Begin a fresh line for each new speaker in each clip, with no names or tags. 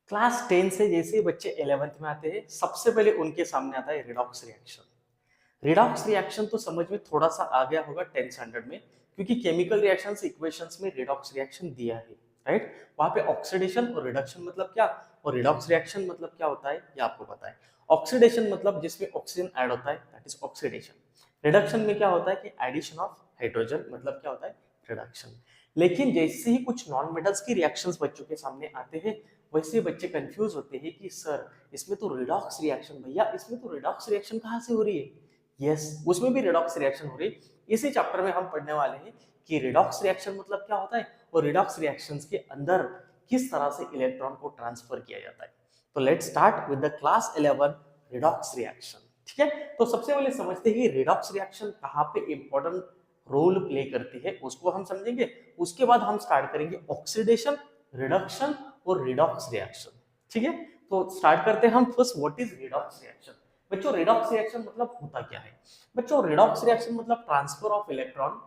Class 10 से जैसे ही बच्चे 11th में आते हैं सबसे पहले उनके सामने आता है रिडॉक्स रिएक्शन। रिडॉक्स रिएक्शन तो समझ में थोड़ा सा आ गया होगा 10th स्टैंडर्ड में, क्योंकि केमिकल रिएक्शंस इक्वेशंस में रिडॉक्स रिएक्शन दिया है, राइट। वहां पे ऑक्सीडेशन और रिडक्शन मतलब क्या और रिडॉक्स रिएक्शन मतलब क्या होता है ये आपको पता है। ऑक्सीडेशन मतलब जिसमें ऑक्सीजन ऐड होता है, दैट इज ऑक्सीडेशन। रिडक्शन में क्या होता है कि एडिशन ऑफ हाइड्रोजन, मतलब क्या होता है रिडक्शन। लेकिन जैसे ही कुछ नॉन मेटल्स की रिएक्शंस बच्चों के सामने आते हैं, वैसे बच्चे कंफ्यूज होते हैं कि सर इसमें तो रिडॉक्स रिएक्शन, भैया इसमें तो रिडॉक्स रिएक्शन कहाँ से हो रही है। यस, उसमें भी रिडॉक्स रिएक्शन हो रही है। इसी चैप्टर में हम पढ़ने वाले हैं कि रिडॉक्स रिएक्शन मतलब क्या होता है और रिडॉक्स रिएक्शंस के अंदर किस तरह से इलेक्ट्रॉन को ट्रांसफर किया जाता है। तो let's start with the class 11 redox reaction. ठीक है, तो सबसे पहले समझते हैं कि रिडॉक्स रिएक्शन कहाँ पे इंपॉर्टेंट रोल प्ले करती है, उसको हम समझेंगे। उसके बाद हम स्टार्ट करेंगे ऑक्सीडेशन, रिडक्शन और रिडॉक्स रिएक्शन। ठीक है, तो स्टार्ट करते हैं हम first, what is redox reaction. बच्चों रिडॉक्स रिएक्शन मतलब होता क्या है। बच्चों रिडॉक्स रिएक्शन मतलब ट्रांसफर ऑफ इलेक्ट्रॉन।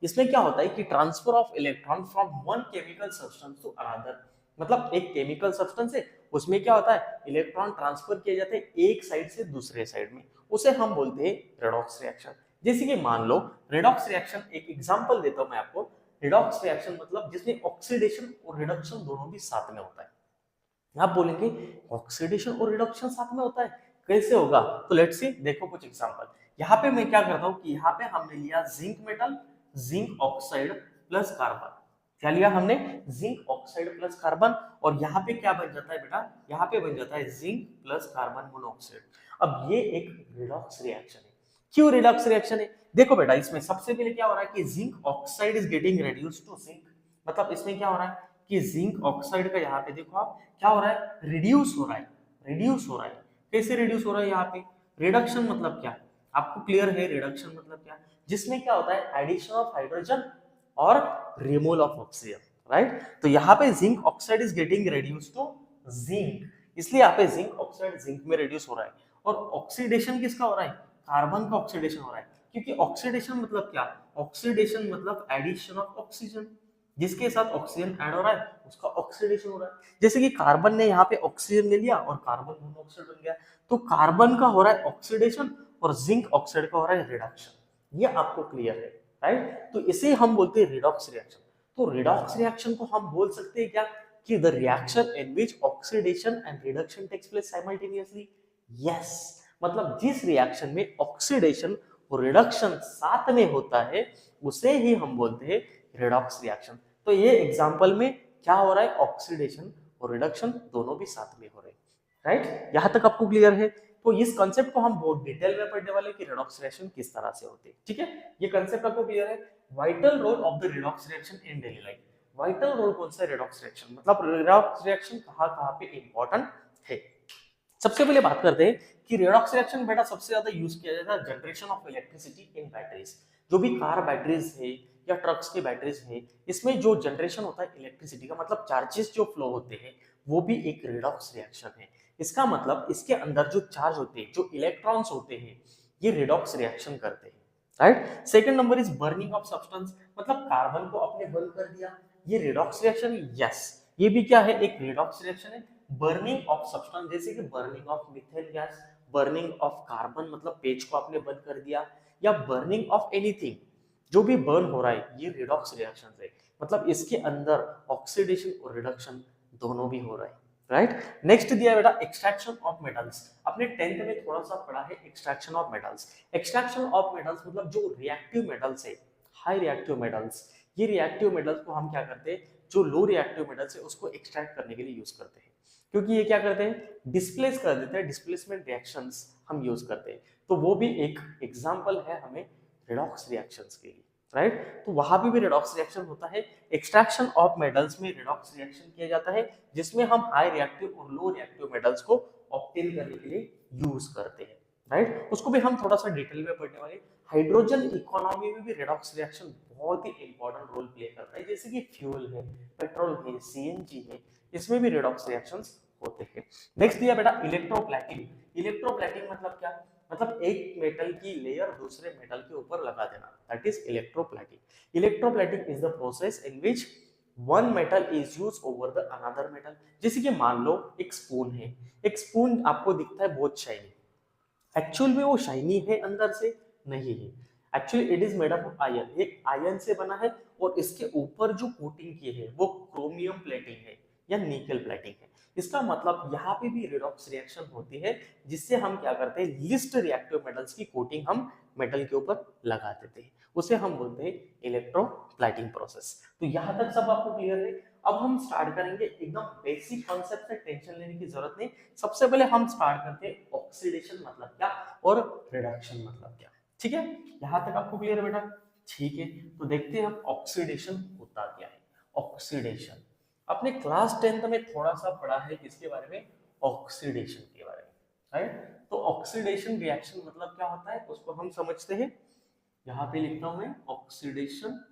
इसमें क्या होता है कि transfer of electron from one chemical substance to another. मतलब एक केमिकल सब्सटेंस है, उसमें क्या होता है इलेक्ट्रॉन ट्रांसफर किए जाते हैं एक साइड से दूसरे साइड में, उसे हम बोलते हैं रिडॉक्स रिएक्शन। जैसे कि मान लो रिडॉक्स रिएक्शन, एक एग्जांपल देता हूं मैं आपको। रिडॉक्स रिएक्शन मतलब जिसमें ऑक्सीडेशन और रिडक्शन दोनों भी साथ में होता है। आप बोलेंगे ऑक्सीडेशन और रिडक्शन साथ में होता है, कैसे होगा। तो लेट्स सी, देखो कुछ एग्जांपल। यहाँ पे मैं क्या करता हूँ कि यहाँ पे हमने लिया zinc metal, zinc oxide plus carbon. क्या लिया हमने, जिंक ऑक्साइड प्लस कार्बन। और यहाँ पे क्या बन जाता है बेटा, यहाँ पे बन जाता है जिंक प्लस कार्बन मोनोऑक्साइड। अब ये एक रिडॉक्स रिएक्शन है। क्यों रिडॉक्स रिएक्शन है, देखो बेटा इसमें सबसे पहले क्या हो रहा है कि zinc oxide is getting reduced to zinc. मतलब इसमें क्या हो रहा है कि जिंक ऑक्साइड का यहाँ पे देखो आप क्या हो रहा है, रिड्यूस हो रहा है। रिड्यूस हो रहा है, कैसे रिड्यूस हो रहा है यहाँ पे। रिडक्शन मतलब क्या, आपको क्लियर है रिडक्शन मतलब क्या, जिसमें क्या होता है एडिशन ऑफ हाइड्रोजन और रिमूवल ऑफ ऑक्सीजन, राइट। तो यहाँ पे zinc oxide is getting reduce to zinc, इसलिए यहाँ पे जिंक ऑक्साइड जिंक में रिड्यूस हो रहा है। और ऑक्सीडेशन किसका हो रहा है, कार्बन का ऑक्सीडेशन हो रहा है। क्योंकि ऑक्सीडेशन मतलब क्या, ऑक्सीडेशन मतलब एडिशन ऑफ ऑक्सीजन, जिसके साथ ऑक्सीजन ऐड हो रहा है उसका ऑक्सीडेशन हो रहा है। जैसे कि कार्बन ने यहाँ पे ऑक्सीजन ले लिया और कार्बन मोनोऑक्साइड बन गया, तो कार्बन का हो रहा है ऑक्सीडेशन और जिंक ऑक्साइड का हो रहा है रिडक्शन। ये आपको क्लियर है, राइट। तो इसे हम बोलते हैं रिडॉक्स रिएक्शन। तो रिडॉक्स रिएक्शन को हम बोल सकते हैं क्या कि the reaction in which oxidation and reduction takes place simultaneously. Yes, मतलब जिस रिएक्शन में ऑक्सीडेशन और रिडक्शन साथ में होता है उसे ही हम बोलते हैं रिडॉक्स रिएक्शन। तो ये एग्जांपल में क्या हो रहा है, ऑक्सीडेशन और रिडक्शन दोनों भी साथ में हो रहे हैं, राइट। यहां तक आपको क्लियर है। तो इस कंसेप्ट को हम बहुत डिटेल में पढ़ने वाले कि रिडॉक्स रिएक्शन किस तरह से होती है। ठीक है, ये कंसेप्ट आपको क्लियर है। Vital role of the redox reaction in daily life. Vital role कौन सा रिडॉक्स रिएक्शन, मतलब रिडॉक्स रिएक्शन कहां कहां पे इंपॉर्टेंट है। सबसे पहले बात करते हैं कि रिडॉक्स रिएक्शन बेटा सबसे ज्यादा यूज किया जाता है generation of electricity in batteries. जो भी कार बैटरीज है या ट्रक्स की बैटरीज है, इसमें जो जनरेशन होता है इलेक्ट्रिसिटी का, मतलब चार्जेस जो फ्लो होते हैं, वो भी एक रिडॉक्स रिएक्शन है। इसका मतलब इसके अंदर जो चार्ज होते हैं, जो इलेक्ट्रॉन्स होते हैं, ये रिडॉक्स रिएक्शन करते हैं, right. Second number is burning of substance, मतलब कार्बन को आपने बर्न कर दिया, ये रिडॉक्स रिएक्शन है। यस, ये भी क्या है, एक रिडॉक्स रिएक्शन है। बर्निंग ऑफ सब्सटेंस जैसे कि burning of methane gas, burning of carbon मतलब पेज को आपने बंद कर दिया, या बर्निंग ऑफ एनीथिंग, जो भी बर्न हो रहा है ये रिडॉक्स रिएक्शन है। मतलब इसके अंदर ऑक्सीडेशन और रिडक्शन दोनों भी हो रहा है, राइट। नेक्स्ट दिया बेटा एक्सट्रैक्शन ऑफ मेटल्स। अपने 10th में थोड़ा सा पढ़ा है extraction of metals. Extraction of metals मतलब जो रिएक्टिव मेटल्स है, हाई रिएक्टिव मेटल्स, ये रिएक्टिव मेटल्स को हम क्या करते हैं, जो लो रिएक्टिव मेटल्स है उसको एक्सट्रैक्ट करने के लिए यूज करते हैं। क्योंकि ये क्या करते हैं, डिस्प्लेस कर देते हैं, डिस्प्लेसमेंट रिएक्शंस हम यूज करते हैं। तो वो भी एक एग्जांपल है हमें रिडॉक्स रिएक्शंस के लिए, राइट। तो वहां भी रिडॉक्स रिएक्शन होता है। एक्सट्रैक्शन ऑफ मेटल्स में रिडॉक्स रिएक्शन किया जाता है, जिसमें हम हाई रिएक्टिव और लो रिएक्टिव मेटल्स को ऑब्टेन करने के लिए यूज करते हैं, राइट। उसको भी हम थोड़ा सा डिटेल में पढ़ने वाले। हाइड्रोजन इकोनॉमी में भी रिडॉक्स रिएक्शन बहुत ही इंपॉर्टेंट रोल प्ले करता है, जैसे कि फ्यूल है, पेट्रोल है, सीएनजी है, इसमें भी रिडॉक्स रिएक्शंस होते हैं। नेक्स्ट दिया बेटा इलेक्ट्रोप्लेटिंग। इलेक्ट्रोप्लेटिंग मतलब क्या, मतलब एक मेटल की लेयर दूसरे मेटल के ऊपर लगा देना, that is electroplating. Electroplating is the process in which one metal is use over the another metal. जैसे कि मान लो एक स्पून है, एक स्पून आपको दिखता है बहुत शाइनी, एक्चुअल में वो शाइनी है अंदर से नहीं है, actually it is made up of iron, एक आयरन से बना है और इसके ऊपर जो कोटिंग की है वो क्रोमियम प्लेटिंग है या निकल प्लेटिंग है। इसका मतलब यहाँ पे भी रिडॉक्स रिएक्शन होती है, जिससे हम क्या करते हैं, लिस्ट रिएक्टिव मेटल्स की कोटिंग हम मेटल के ऊपर लगा देते हैं, उसे हम बोलते हैं इलेक्ट्रोप्लेटिंग प्रोसेस। तो यहाँ तक सब आपको क्लियर है। अब हम स्टार्ट करेंगे एकदम बेसिक कॉन्सेप्ट से, टेंशन लेने की जरूरत नहीं। सबसे पहले हम स्टार्ट करते हैं ऑक्सीडेशन मतलब क्या और रिडक्शन मतलब क्या। ठीक है, यहां तक आपको क्लियर है बेटा? ठीक है, तो देखते हैं हम ऑक्सीडेशन होता क्या है। ऑक्सीडेशन अपने क्लास 10th में थोड़ा सा पढ़ा है, किसके बारे में? ऑक्सीडेशन के बारे में, राइट। तो ऑक्सीडेशन रिएक्शन मतलब क्या होता है उसको हम समझते हैं। यहाँ पे लिखता हूं मैं ऑक्सीडेशन।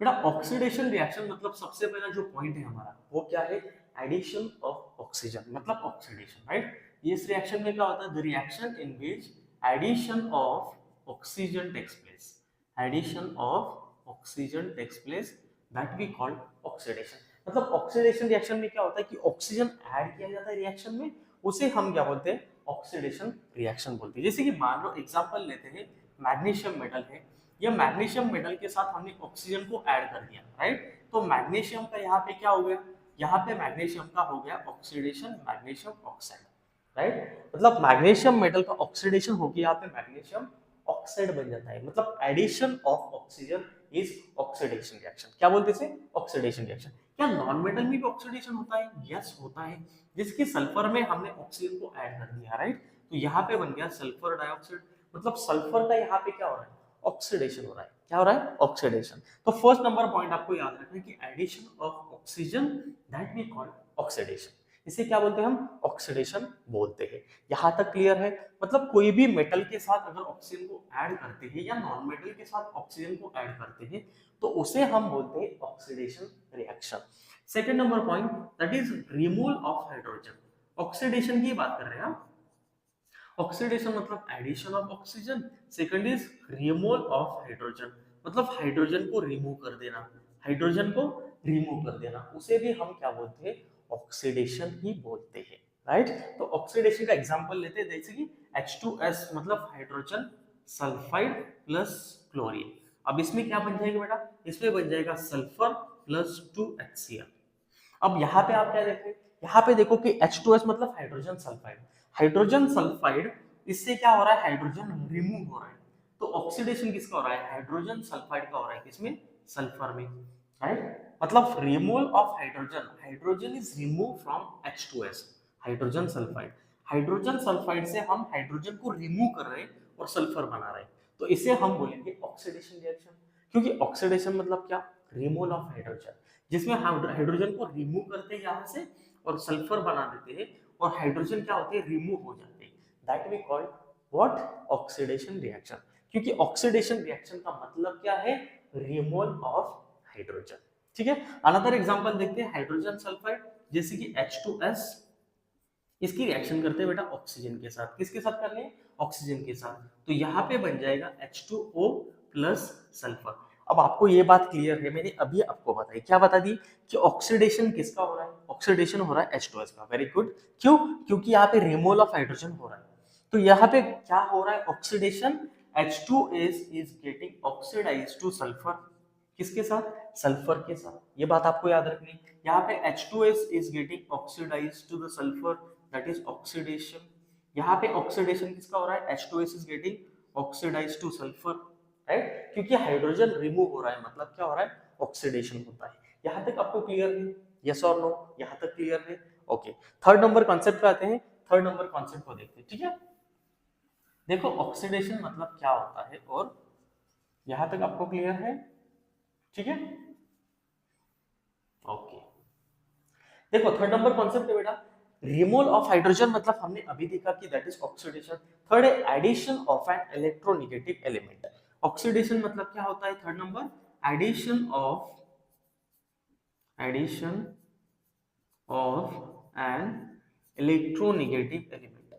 बेटा ऑक्सीडेशन रिएक्शन मतलब सबसे पहला जो पॉइंट है हमारा वो क्या है? एडिशन ऑफ ऑक्सीजन, मतलब ऑक्सीडेशन, राइट। इस रिएक्शन में क्या होता है? The reaction in which addition of oxygen takes place, addition of oxygen takes place, that we called oxidation. मतलब ऑक्सीडेशन रिएक्शन में क्या होता है कि ऑक्सीजन ऐड किया जाता है रिएक्शन में, उसे हम क्या बोलते हैं? ऑक्सीडेशन रिएक्शन बोलते हैं। जैसे कि मान लो एग्जांपल लेते हैं, मैग्नीशियम मेटल है, ये मैग्नीशियम मेटल के साथ हमने ऑक्सीजन को ऐड कर दिया, राइट। तो मैग्नीशियम का यहाँ पे क्या हो गया? यहाँ पे मैग्नीशियम का हो गया ऑक्सीडेशन, मैग्नीशियम ऑक्साइड, राइट। मतलब मैग्नीशियम मेटल का ऑक्सीडेशन हो गया, यहाँ पे मैग्नीशियम ऑक्साइड बन जाता है। मतलब addition of oxygen is oxidation reaction. क्या बोलते हैं? Oxidation reaction. क्या नॉन मेटल में भी ऑक्सीडेशन होता है? यस होता है। जैसे कि सल्फर में हमने ऑक्सीजन को ऐड कर दिया, राइट, तो यहाँ पे बन गया सल्फर डाइऑक्साइड। मतलब सल्फर का यहाँ पे क्या हो रहा है? ऑक्सीडेशन हो रहा है। क्या हो रहा है? ऑक्सीडेशन। तो फर्स्ट नंबर पॉइंट आपको याद रखना है कि addition of oxygen, that we call oxidation. इसे क्या बोलते हैं हम? ऑक्सीडेशन बोलते हैं। यहां तक क्लियर है? मतलब कोई भी मेटल के साथ अगर ऑक्सीजन को ऐड करते हैं या नॉन मेटल के साथ ऑक्सीजन को ऐड करते हैं तो उसे हम बोलते हैं oxidation reaction. Second number point, that is removal of hydrogen. Oxidation की बात कर रहे हैं हम। ऑक्सीडेशन मतलब addition of oxygen, second is removal of hydrogen, मतलब हाइड्रोजन को रिमूव कर देना, हाइड्रोजन को रिमूव कर देना, उसे भी हम क्या बोलते हैं? ऑक्सीडेशन ही बोलते हैं, राइट। तो ऑक्सीडेशन का एग्जांपल लेते हैं, जैसे कि H2S मतलब हाइड्रोजन सल्फाइड प्लस क्लोरीन। अब इसमें क्या बन जाएगा बेटा? इसमें बन जाएगा सल्फर प्लस 2HCl। अब यहाँ पे आप क्या देखते हैं? यहाँ पे देखो कि H2S मतलब हाइड्रोजन सल्फाइड, हाइड्रोजन सल्फाइड, इससे क्या हो रहा है? हाइड्रोजन रिमूव हो रहा है। तो ऑक्सीडेशन किसका हो रहा है? हाइड्रोजन सल्फाइड का हो रहा है। किसमें? सल्फर में, राइट। मतलब removal of hydrogen, hydrogen is remove from H2S, hydrogen sulphide, hydrogen sulphide से हम हाइड्रोजन को रिमूव कर रहे हैं और सल्फर बना रहे हैं, तो इसे हम बोलेंगे ऑक्सीडेशन रिएक्शन। क्योंकि ऑक्सीडेशन मतलब क्या? रिमूवल ऑफ हाइड्रोजन, जिसमें हाइड्रोजन को रिमूव करते हैं यहाँ से और सल्फर बना देते हैं और हाइड्रोजन क्या होते हैं? रिमूव हो जाते हैं। That we call what? Oxidation reaction. क्योंकि ऑक्सीडेशन रिएक्शन का मतलब क्या है? Removal of hydrogen. ठीक है, अनदर एग्जांपल देखते हैं, हाइड्रोजन सल्फाइड, जैसे कि H2S, इसकी रिएक्शन करते हैं बेटा ऑक्सीजन के साथ। किसके साथ कर रहे हैं? ऑक्सीजन के साथ। तो यहाँ पे बन जाएगा H2O प्लस सल्फर। अब आपको ये बात क्लियर है, मैंने अभी आपको बताई, क्या बता दी? कि ऑक्सीडेशन किसका हो रहा है? ऑक्सीडेशन हो रहा है H2S का। Very good. क्यों? क्योंकि यहाँ पे रिमूवल ऑफ हाइड्रोजन हो रहा है। तो यहाँ पे क्या हो रहा है? Oxidation, H2S is getting oxidized to sulphur. किसके साथ? सल्फर के साथ। ये बात आपको याद रखनी। यहाँ पे H2S is getting oxidized to the sulphur, that is oxidation. यहाँ पे ऑक्सीडेशन किसका हो रहा है? H2S is getting oxidized to sulphur, right. क्योंकि हाइड्रोजन रिमूव हो रहा है, मतलब क्या हो रहा है? ऑक्सीडेशन होता है। यहाँ तक आपको क्लियर है? यस और नो? यहाँ तक क्लियर है? ओके। थर्ड नंबर कॉन्सेप्ट पे आते हैं। थर्ड नंबर कॉन्सेप्ट को देखते हैं। ठीक है, देखो ऑक्सीडेशन मतलब क्या होता है और यहाँ तक आपको क्लियर है? ठीक है, ओके। देखो थर्ड नंबर कॉन्सेप्ट है बेटा, रिमूवल ऑफ हाइड्रोजन, मतलब हमने अभी देखा कि दैट इज ऑक्सीडेशन। थर्ड है addition of an electronegative element. Oxidation मतलब क्या होता है? Third number, addition of an electronegative element.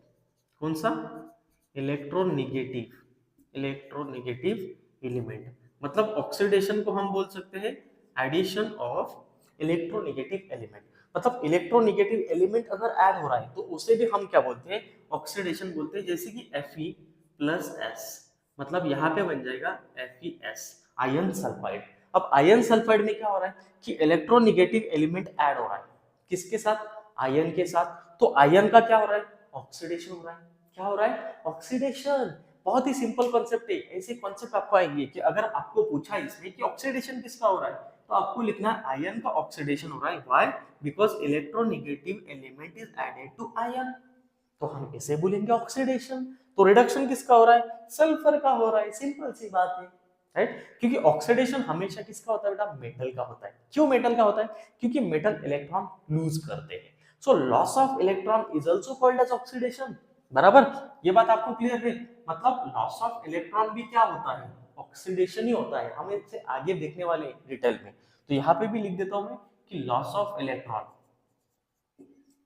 कौन सा? Electronegative element. मतलब ऑक्सीडेशन को हम बोल सकते हैं एडिशन ऑफ इलेक्ट्रोनेगेटिव एलिमेंट। मतलब इलेक्ट्रोनेगेटिव एलिमेंट अगर ऐड हो रहा है तो उसे भी हम क्या बोलते हैं, ऑक्सीडेशन बोलते हैं। जैसे कि Fe+S, मतलब यहाँ पे बन जाएगा FeS, आयरन सल्फाइड। अब आयरन सल्फाइड में क्या हो रहा है कि इलेक्ट्रोनेगेटिव एलिमेंट ऐड हो रहा है, किसके साथ, आयरन के साथ। तो आयरन का क्या हो रहा है, ऑक्सीडेशन हो रहा है। क्या हो रहा है, ऑक्सीडेशन। बहुत ही सिंपल कॉन्सेप्ट है। ऐसे कॉन्सेप्ट आपको आएंगे कि अगर आपको पूछा इसमें कि ऑक्सीडेशन किसका हो रहा है, तो आपको लिखना है आयरन का ऑक्सीडेशन हो रहा है। Why, because electronegative element is added to iron, तो हम इसे बोलेंगे ऑक्सीडेशन। तो रिडक्शन किसका हो रहा है, सल्फर का हो रहा है। सिंपल सी बात है, राइट। क्योंकि ऑक्सीडेशन हमेशा किसका होता है बेटा, मेटल का होता है। क्यों मेटल का होता है, क्योंकि मेटल इलेक्ट्रॉन लूज करते हैं। So loss of electron is also called as oxidation. बराबर, ये बात आपको क्लियर है। मतलब लॉस ऑफ इलेक्ट्रॉन भी क्या होता है, ऑक्सीडेशन ही होता है। हम इससे आगे देखने वाले हैं डिटेल में। तो यहाँ पे भी लिख देता हूं मैं कि loss of electron,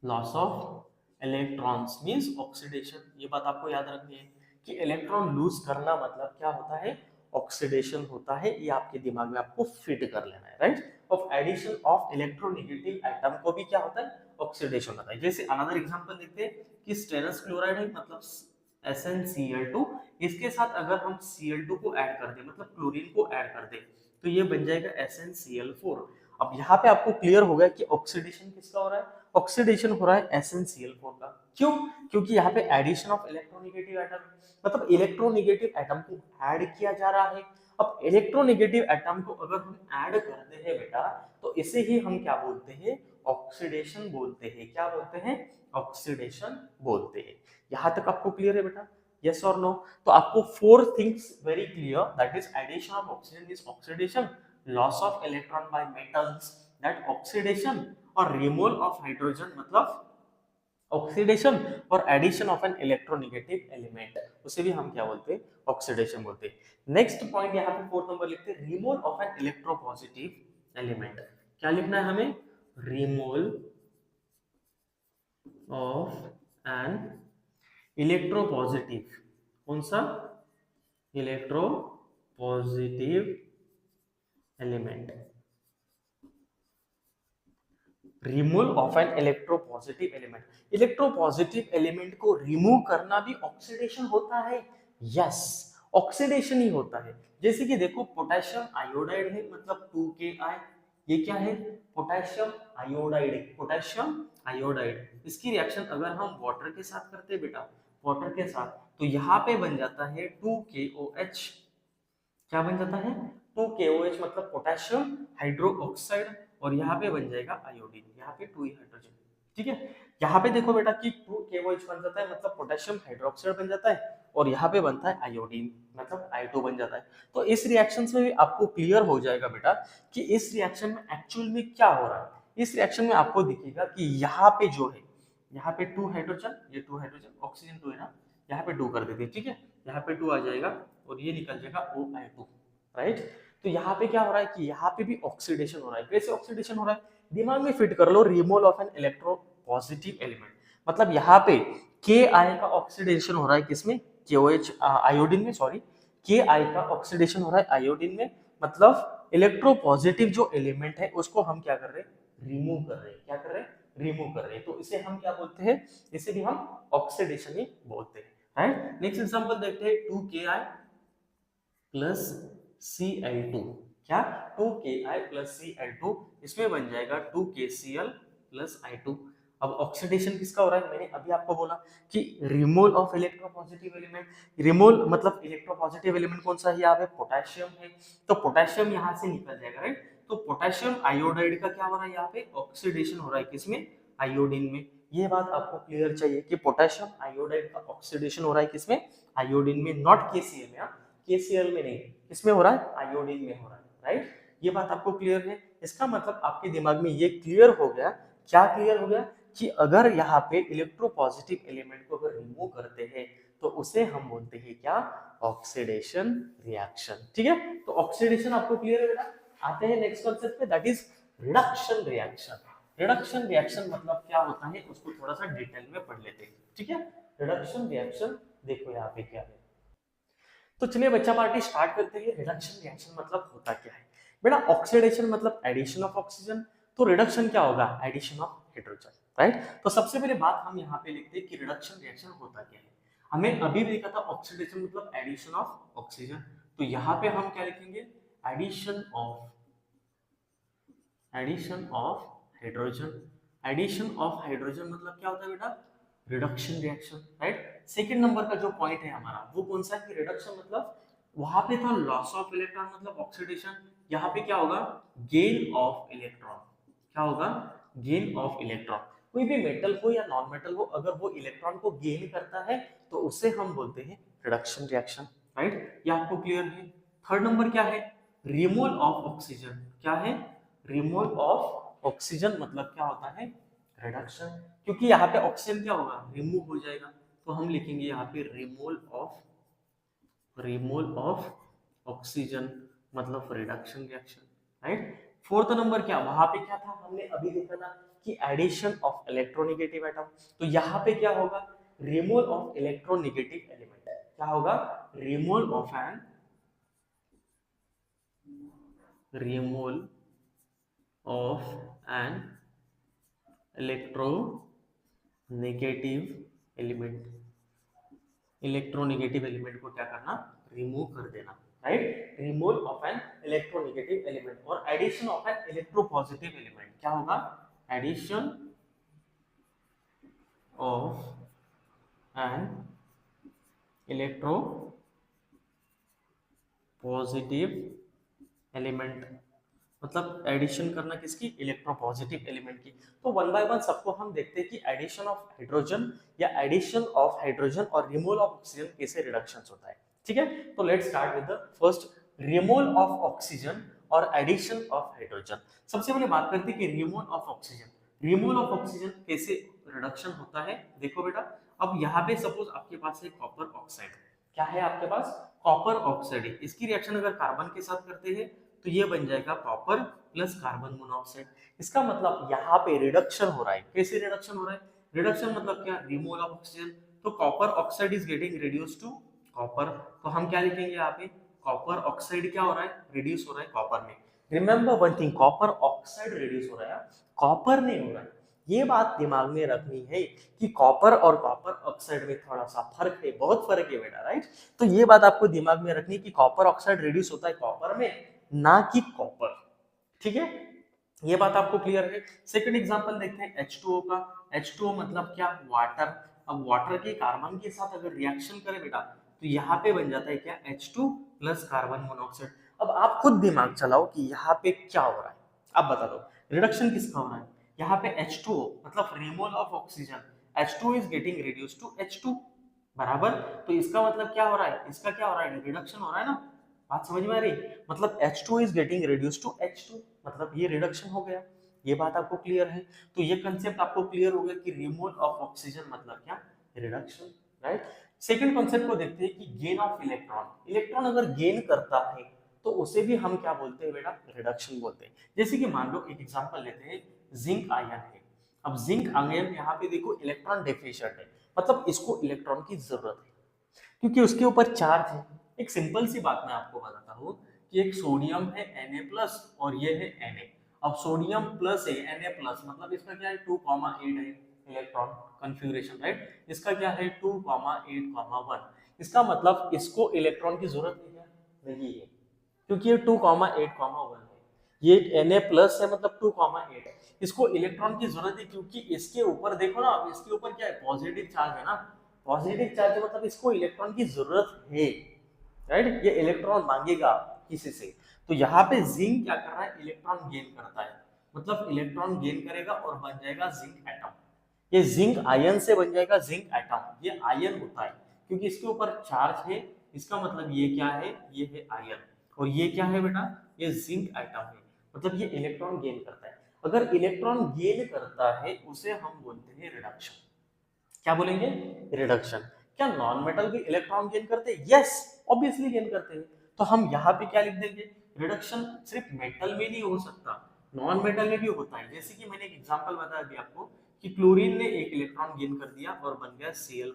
loss of electrons means oxidation. ये बात आपको याद रखनी है कि इलेक्ट्रॉन लूज करना मतलब क्या होता है, ऑक्सीडेशन होता है। ये आपके दिमाग में आपको फिट कर लेना है, right. Of addition of electronegative atom को भी क्या होता है, ऑक्सीडेशन होता है। जैसे अनदर एग्जांपल देखते हैं कि स्टेरस क्लोराइड है, मतलब SnCl2, इसके साथ अगर हम Cl2 को ऐड कर दें, मतलब क्लोरीन को ऐड कर दें, तो ये बन जाएगा SnCl4। अब यहाँ पे आपको क्लियर हो गया कि ऑक्सीडेशन किसका हो रहा है, ऑक्सीडेशन हो रहा है SnCl4 का। क्यों, क्योंकि यहाँ पे एडिशन ऑफ इलेक्ट्रोनेगेटिव एटम, मतलब इलेक्ट्रोनेगेटिव एटम को ऐड किया जा रहा है। अब इलेक्ट्रोनेगेटिव एटम को अगर हम ऐड करते हैं बेटा, तो इसे ही हम क्या बोलते हैं, ऑक्सीडेशन बोलते हैं। क्या बोलते हैं, ऑक्सीडेशन बोलते हैं। यहां तक आपको क्लियर है बेटा, यस और नो। तो आपको four things very clear, that is addition of oxygen is oxidation, loss of electron by metals that oxidation, और रिमूवल ऑफ हाइड्रोजन मतलब ऑक्सीडेशन, और addition of an electronegative element, उसे भी हम क्या बोलते हैं, ऑक्सीडेशन बोलते हैं। नेक्स्ट पॉइंट यहाँ पे फोर्थ नंबर लिखते हैं, removal of an electropositive element. क्या लिखना है हमें, रिमूवल ऑफ एन इलेक्ट्रोपॉजिटिव, कौन सा, electropositive element. Removal of an electropositive element, electropositive element को रिमूव करना भी ऑक्सीडेशन होता है। यस, ऑक्सीडेशन ही होता है। जैसे कि देखो पोटेशियम आयोडाइड है, मतलब 2Ki, ये क्या है, पोटेशियम आयोडाइड, पोटेशियम आयोडाइड। इसकी रिएक्शन अगर हम वाटर के साथ करते हैं बेटा, वाटर के साथ, तो यहाँ पे बन जाता है 2KOH। क्या बन जाता है, 2KOH, मतलब पोटेशियम हाइड्रोक्साइड, और यहाँ पे बन जाएगा आयोडीन, यहाँ पे 2 हाइड्रोजन। ठीक है, यहाँ पे देखो बेटा कि 2KOH बन जाता है, मतलब पोटेशियम हाइड्रोक्साइड बन जाता है, और यहाँ पे बनता है आयोडीन, मतलब I2 बन जाता है। तो इस रिएक्शन से भी आपको क्लियर हो जाएगा बेटा कि इस रिएक्शन में एक्चुअल में क्या हो रहा है। इस रिएक्शन में आपको दिखेगा कि यहाँ पे जो है, यहाँ पे 2 हाइड्रोजन, ये 2 हाइड्रोजन, ऑक्सीजन 2 है ना, यहाँ पे 2 कर देते हैं। ठीक है, यहाँ पे 2 आ जाएगा, और ये निकल जाएगा OI2, राइट। तो यहाँ पे क्या हो रहा है कि यहाँ पे भी ऑक्सीडेशन हो रहा है। कैसे ऑक्सीडेशन हो रहा है, दिमाग में फिट कर लो, removal of an electropositive element, मतलब यहाँ पे Ki का ऑक्सीडेशन हो रहा है किसमें, KOH आयोडीन में, सॉरी, Ki का ऑक्सीडेशन हो रहा है आयोडीन में, मतलब इलेक्ट्रोपॉजिटिव जो एलिमेंट है उसको हम क्या कर रहे हैं, रिमूव कर रहे हैं। क्या कर रहे हैं, रिमूव कर रहे हैं। तो इसे हम क्या बोलते हैं, इसे भी हम ऑक्सीडेशन ही बोलते हैं, राइट। नेक्स्ट एग्जांपल देखते हैं, 2Ki प्लस Cl2, क्या, 2Ki प्लस Cl2, इसमें बन जाएगा 2KCl प्लस I2। अब ऑक्सीडेशन किसका हो रहा है, मैंने अभी आपको बोला कि removal of electropositive element. Removal मतलब इलेक्ट्रोपॉजिटिव एलिमेंट कौन सा है, यहाँ पे पोटेशियम है, तो पोटेशियम यहाँ से निकल जाएगा, राइट। तो पोटेशियम आयोडाइड का क्या हो रहा है, यहाँ पे ऑक्सीडेशन हो रहा है, किसमें, आयोडीन में। ये बात आपको क्लियर चाहिए कि पोटेशियम आयोडाइड का ऑक्सीडेशन हो रहा है किसमें, आयोडीन में, नॉट KCl में। KCl में नहीं, किसमें हो रहा है, आयोडीन में हो रहा है, राइट। ये बात आपको क्लियर है। इसका मतलब आपके दिमाग में ये क्लियर हो गया, क्या क्लियर हो गया, कि अगर यहाँ पे इलेक्ट्रोपॉजिटिव एलिमेंट को अगर रिमूव करते हैं तो उसे हम बोलते हैं क्या, ऑक्सीडेशन रिएक्शन। ठीक है, तो ऑक्सीडेशन आपको क्लियर है बेटा। आते हैं नेक्स्ट कॉन्सेप्ट पे, that is reduction reaction. Reduction reaction मतलब क्या होता है, उसको थोड़ा सा डिटेल में पढ़ लेते हैं। ठीक है, रिडक्शन रिएक्शन देखो यहाँ पे क्या है। तो चलिए बच्चा पार्टी स्टार्ट करते हैं। रिडक्शन रिएक्शन मतलब होता क्या है बेटा? ऑक्सीडेशन मतलब एडिशन ऑफ ऑक्सीजन, तो रिडक्शन क्या होगा? Addition of hydrogen, right. तो सबसे पहले बात हम यहाँ पे लिखते हैं कि रिडक्शन रिएक्शन होता क्या है। हमें अभी देखा था ऑक्सीडेशन मतलब एडिशन ऑफ ऑक्सीजन, तो यहाँ पे हम क्या लिखेंगे? Addition of hydrogen. Addition of hydrogen मतलब क्या होता है बेटा? Reduction reaction, right. Second number का जो पॉइंट है हमारा वो कौन सा है कि रिडक्शन मतलब वहां पे था लॉस ऑफ इलेक्ट्रॉन मतलब ऑक्सीडेशन, यहाँ पे क्या होगा? Gain of electron. क्या होगा? Gain of electron. कोई भी मेटल हो या नॉन मेटल हो, अगर वो इलेक्ट्रॉन को गेन करता है तो उसे हम बोलते हैं रिडक्शन रिएक्शन, राइट। ये आपको क्लियर है। थर्ड नंबर क्या है? Removal of oxygen. क्या है? रिमूवल ऑफ ऑक्सीजन मतलब क्या होता है? रिडक्शन। क्योंकि यहाँ पे ऑक्सीजन क्या होगा? रिमूव हो जाएगा, तो हम लिखेंगे यहाँ पे रिमूवल ऑफ ऑक्सीजन मतलब reduction reaction, right. Fourth number क्या? वहां पे क्या था? हमने अभी देखा था कि एडिशन ऑफ इलेक्ट्रोनेगेटिव एटम, तो यहाँ पे क्या होगा? Removal of electronegative element. क्या होगा? Removal of an electronegative element. Electronegative element को क्या करना? रिमूव कर देना, right. Removal of an electronegative element और addition of an electropositive element. क्या होगा? Addition of an electropositive element मतलब एडिशन करना किसकी? इलेक्ट्रोपॉजिटिव एलिमेंट की। तो वन बाय वन सबको हम देखते हैं कि एडिशन ऑफ हाइड्रोजन या एडिशन ऑफ हाइड्रोजन और रिमूवल ऑफ ऑक्सीजन कैसे रिडक्शन होता है, ठीक है। तो let's start with the first, removal of oxygen और एडिशन ऑफ हाइड्रोजन। सबसे पहले बात करते हैं कि removal of oxygen. Removal of oxygen कैसे रिडक्शन होता है? देखो बेटा, अब यहाँ पे सपोज आपके पास है कॉपर ऑक्साइड। क्या है आपके पास? कॉपर ऑक्साइड है। इसकी रिएक्शन अगर कार्बन के साथ करते हैं तो ये बन जाएगा कॉपर प्लस कार्बन मोनोऑक्साइड। इसका मतलब यहाँ पे रिडक्शन हो रहा है। कैसे रिडक्शन हो रहा है? रिडक्शन मतलब क्या? Removal of oxygen. तो copper oxide is getting reduce to copper, तो हम क्या लिखेंगे यहाँ पे? कॉपर ऑक्साइड क्या हो रहा है? रिड्यूस हो रहा है कॉपर में। Remember one thing, copper oxide reduce हो रहा है, कॉपर नहीं हो रहा है। ये बात दिमाग में रखनी है कि कॉपर और कॉपर ऑक्साइड में थोड़ा सा फर्क है, बहुत फर्क है बेटा, राइट। तो ये बात आपको दिमाग में रखनी कि कॉपर ऑक्साइड रिड्यूस होता है कॉपर में, ना कि कॉपर, ठीक है। ये बात आपको क्लियर है। सेकंड एग्जांपल देखते हैं H2O का। H2O मतलब क्या? वाटर। अब वाटर के कार्बन के साथ अगर रिएक्शन करें बेटा तो यहाँ पे बन जाता है क्या? H2 plus carbon monoxide. अब आप खुद दिमाग चलाओ कि यहाँ पे क्या हो रहा है, आप बता दो रिडक्शन किसका हो रहा है? यहाँ पे H2O मतलब removal of oxygen, H2 is getting reduce to H2, बराबर। तो इसका मतलब क्या हो रहा है? इसका क्या हो रहा है? रिडक्शन हो रहा है ना। बात समझ में आ रही? मतलब H2 is getting reduce to H2 मतलब ये रिडक्शन हो गया। ये बात आपको क्लियर है? तो ये कंसेप्ट आपको क्लियर हो गया कि रिमूवल ऑफ ऑक्सीजन मतलब क्या? Reduction, right. सेकंड कॉन्सेप्ट को देखते हैं कि गेन ऑफ इलेक्ट्रॉन। इलेक्ट्रॉन अगर गेन करता है तो उसे भी हम क्या बोलते हैं बेटा? रिडक्शन बोलते हैं। जैसे कि मान लो एक एग्जांपल लेते हैं, जिंक आयन है। अब जिंक आयन यहाँ पे देखो इलेक्ट्रॉन डेफिशिएंट है, मतलब इसको इलेक्ट्रॉन की जरूरत है क्योंकि उसके ऊपर चार्ज है। एक सिंपल सी बात मैं आपको बताता हूँ कि एक सोडियम है Na+ और ये है Na। अब सोडियम प्लस है Na+, मतलब इसका क्या है? 2,8 है इलेक्ट्रॉन कन्फिगरेशन, राइट। इसका क्या है? 2,8,1। इसका मतलब इसको इलेक्ट्रॉन की जरूरत नहीं है, नहीं है, क्योंकि ये 2,8,1 है। ये Na+ है मतलब 2,8 है। इसको इलेक्ट्रॉन की जरूरत है क्योंकि इसके ऊपर देखो ना, इसके ऊपर क्या है? पॉजिटिव चार्ज है ना। पॉजिटिव चार्ज मतलब इसको इलेक्ट्रॉन की जरूरत है, राइट। ये इलेक्ट्रॉन मांगेगा किसी से। तो यहाँ पे जिंक क्या कर रहा है? इलेक्ट्रॉन गेन करता है, मतलब इलेक्ट्रॉन गेन करेगा और बन जाएगा जिंक एटम। ये जिंक आयन से बन जाएगा जिंक एटम। ये आयन होता है क्योंकि इसके ऊपर चार्ज है। इसका मतलब ये क्या है? ये है आयन। और ये क्या है बेटा? ये जिंक एटम है, मतलब ये इलेक्ट्रॉन गेन करता है। अगर इलेक्ट्रॉन गेन करता है उसे हम बोलते हैं रिडक्शन। क्या बोलेंगे? रिडक्शन। क्या नॉन मेटल भी इलेक्ट्रॉन गेन करते हैं? यस, ऑब्वियसली गेन करते हैं। तो हम यहाँ पे क्या लिख देंगे? रिडक्शन सिर्फ मेटल में नहीं हो सकता, नॉन मेटल में भी होता है। जैसे कि मैंने एक एग्जांपल बताया अभी आपको कि क्लोरीन ने एक इलेक्ट्रॉन गेन कर दिया और बन गया Cl-,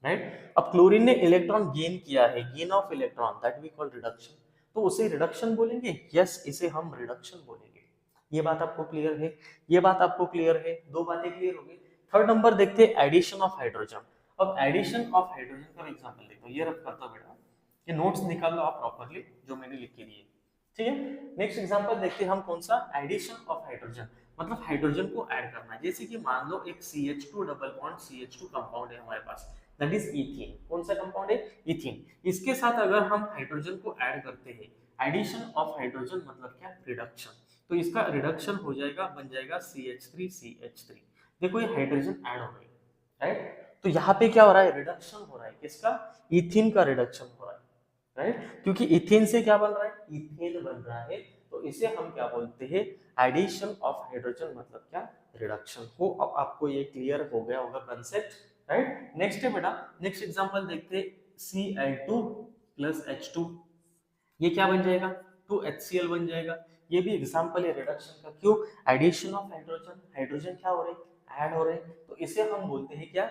राइट। अब क्लोरीन ने इलेक्ट्रॉन गेन किया है, gain of electron, that we call reduction, तो उसे रिडक्शन बोलेंगे, यस इसे हम रिडक्शन बोलेंगे। ये बात आपको क्लियर है, ये बात आपको क्लियर है, दो बातें क्लियर हो गई। थर्ड नंबर देखते हैं एडिशन ऑफ हाइड्रोजन। अब एडिशन ऑफ हाइड्रोजन का एग्जांपल देखो, ये रख करता बेटा, ये नोट्स निकाल लो आप प्रॉपर्ली जो मैंने लिख के दिए, ठीक है। नेक्स्ट एग्जांपल देखते हैं हम कौन सा, एडिशन ऑफ हाइड्रोजन, मतलब हाइड्रोजन को ऐड करना। जैसे कि मान लो एक CH2 double bond CH2 compound है हमारे पास, दैट इज इथीन। कौन सा कंपाउंड है, इथीन। इसके साथ अगर हम हाइड्रोजन को ऐड करते हैं, एडिशन ऑफ हाइड्रोजन मतलब क्या, रिडक्शन। तो इसका रिडक्शन हो जाएगा, बन जाएगा CH3CH3। देखो ये हाइड्रोजन ऐड हो गई, राइट। तो यहाँ पे क्या हो रहा है, रिडक्शन हो रहा है, किसका, इथीन का रिडक्शन हो रहा है, राइट। क्योंकि इथेन से क्या बन रहा है, इथेन बन रहा है, तो इसे हम क्या बोलते हैं, एडिशन ऑफ हाइड्रोजन मतलब क्या, रिडक्शन। हो अब आपको ये क्लियर हो गया होगा कंसेप्ट, राइट। नेक्स्ट है बेटा, नेक्स्ट एग्जांपल देखते हैं, Cl2 प्लस H2, ये क्या बन जाएगा, 2HCl बन जाएगा। ये भी एग्जांपल है रिडक्शन का, क्यों, एडिशन ऑफ हाइड्रोजन, हाइड्रोजन क्या हो रहे हैं, ऐड हो रहे हैं, तो इसे हम बोलते हैं क्या,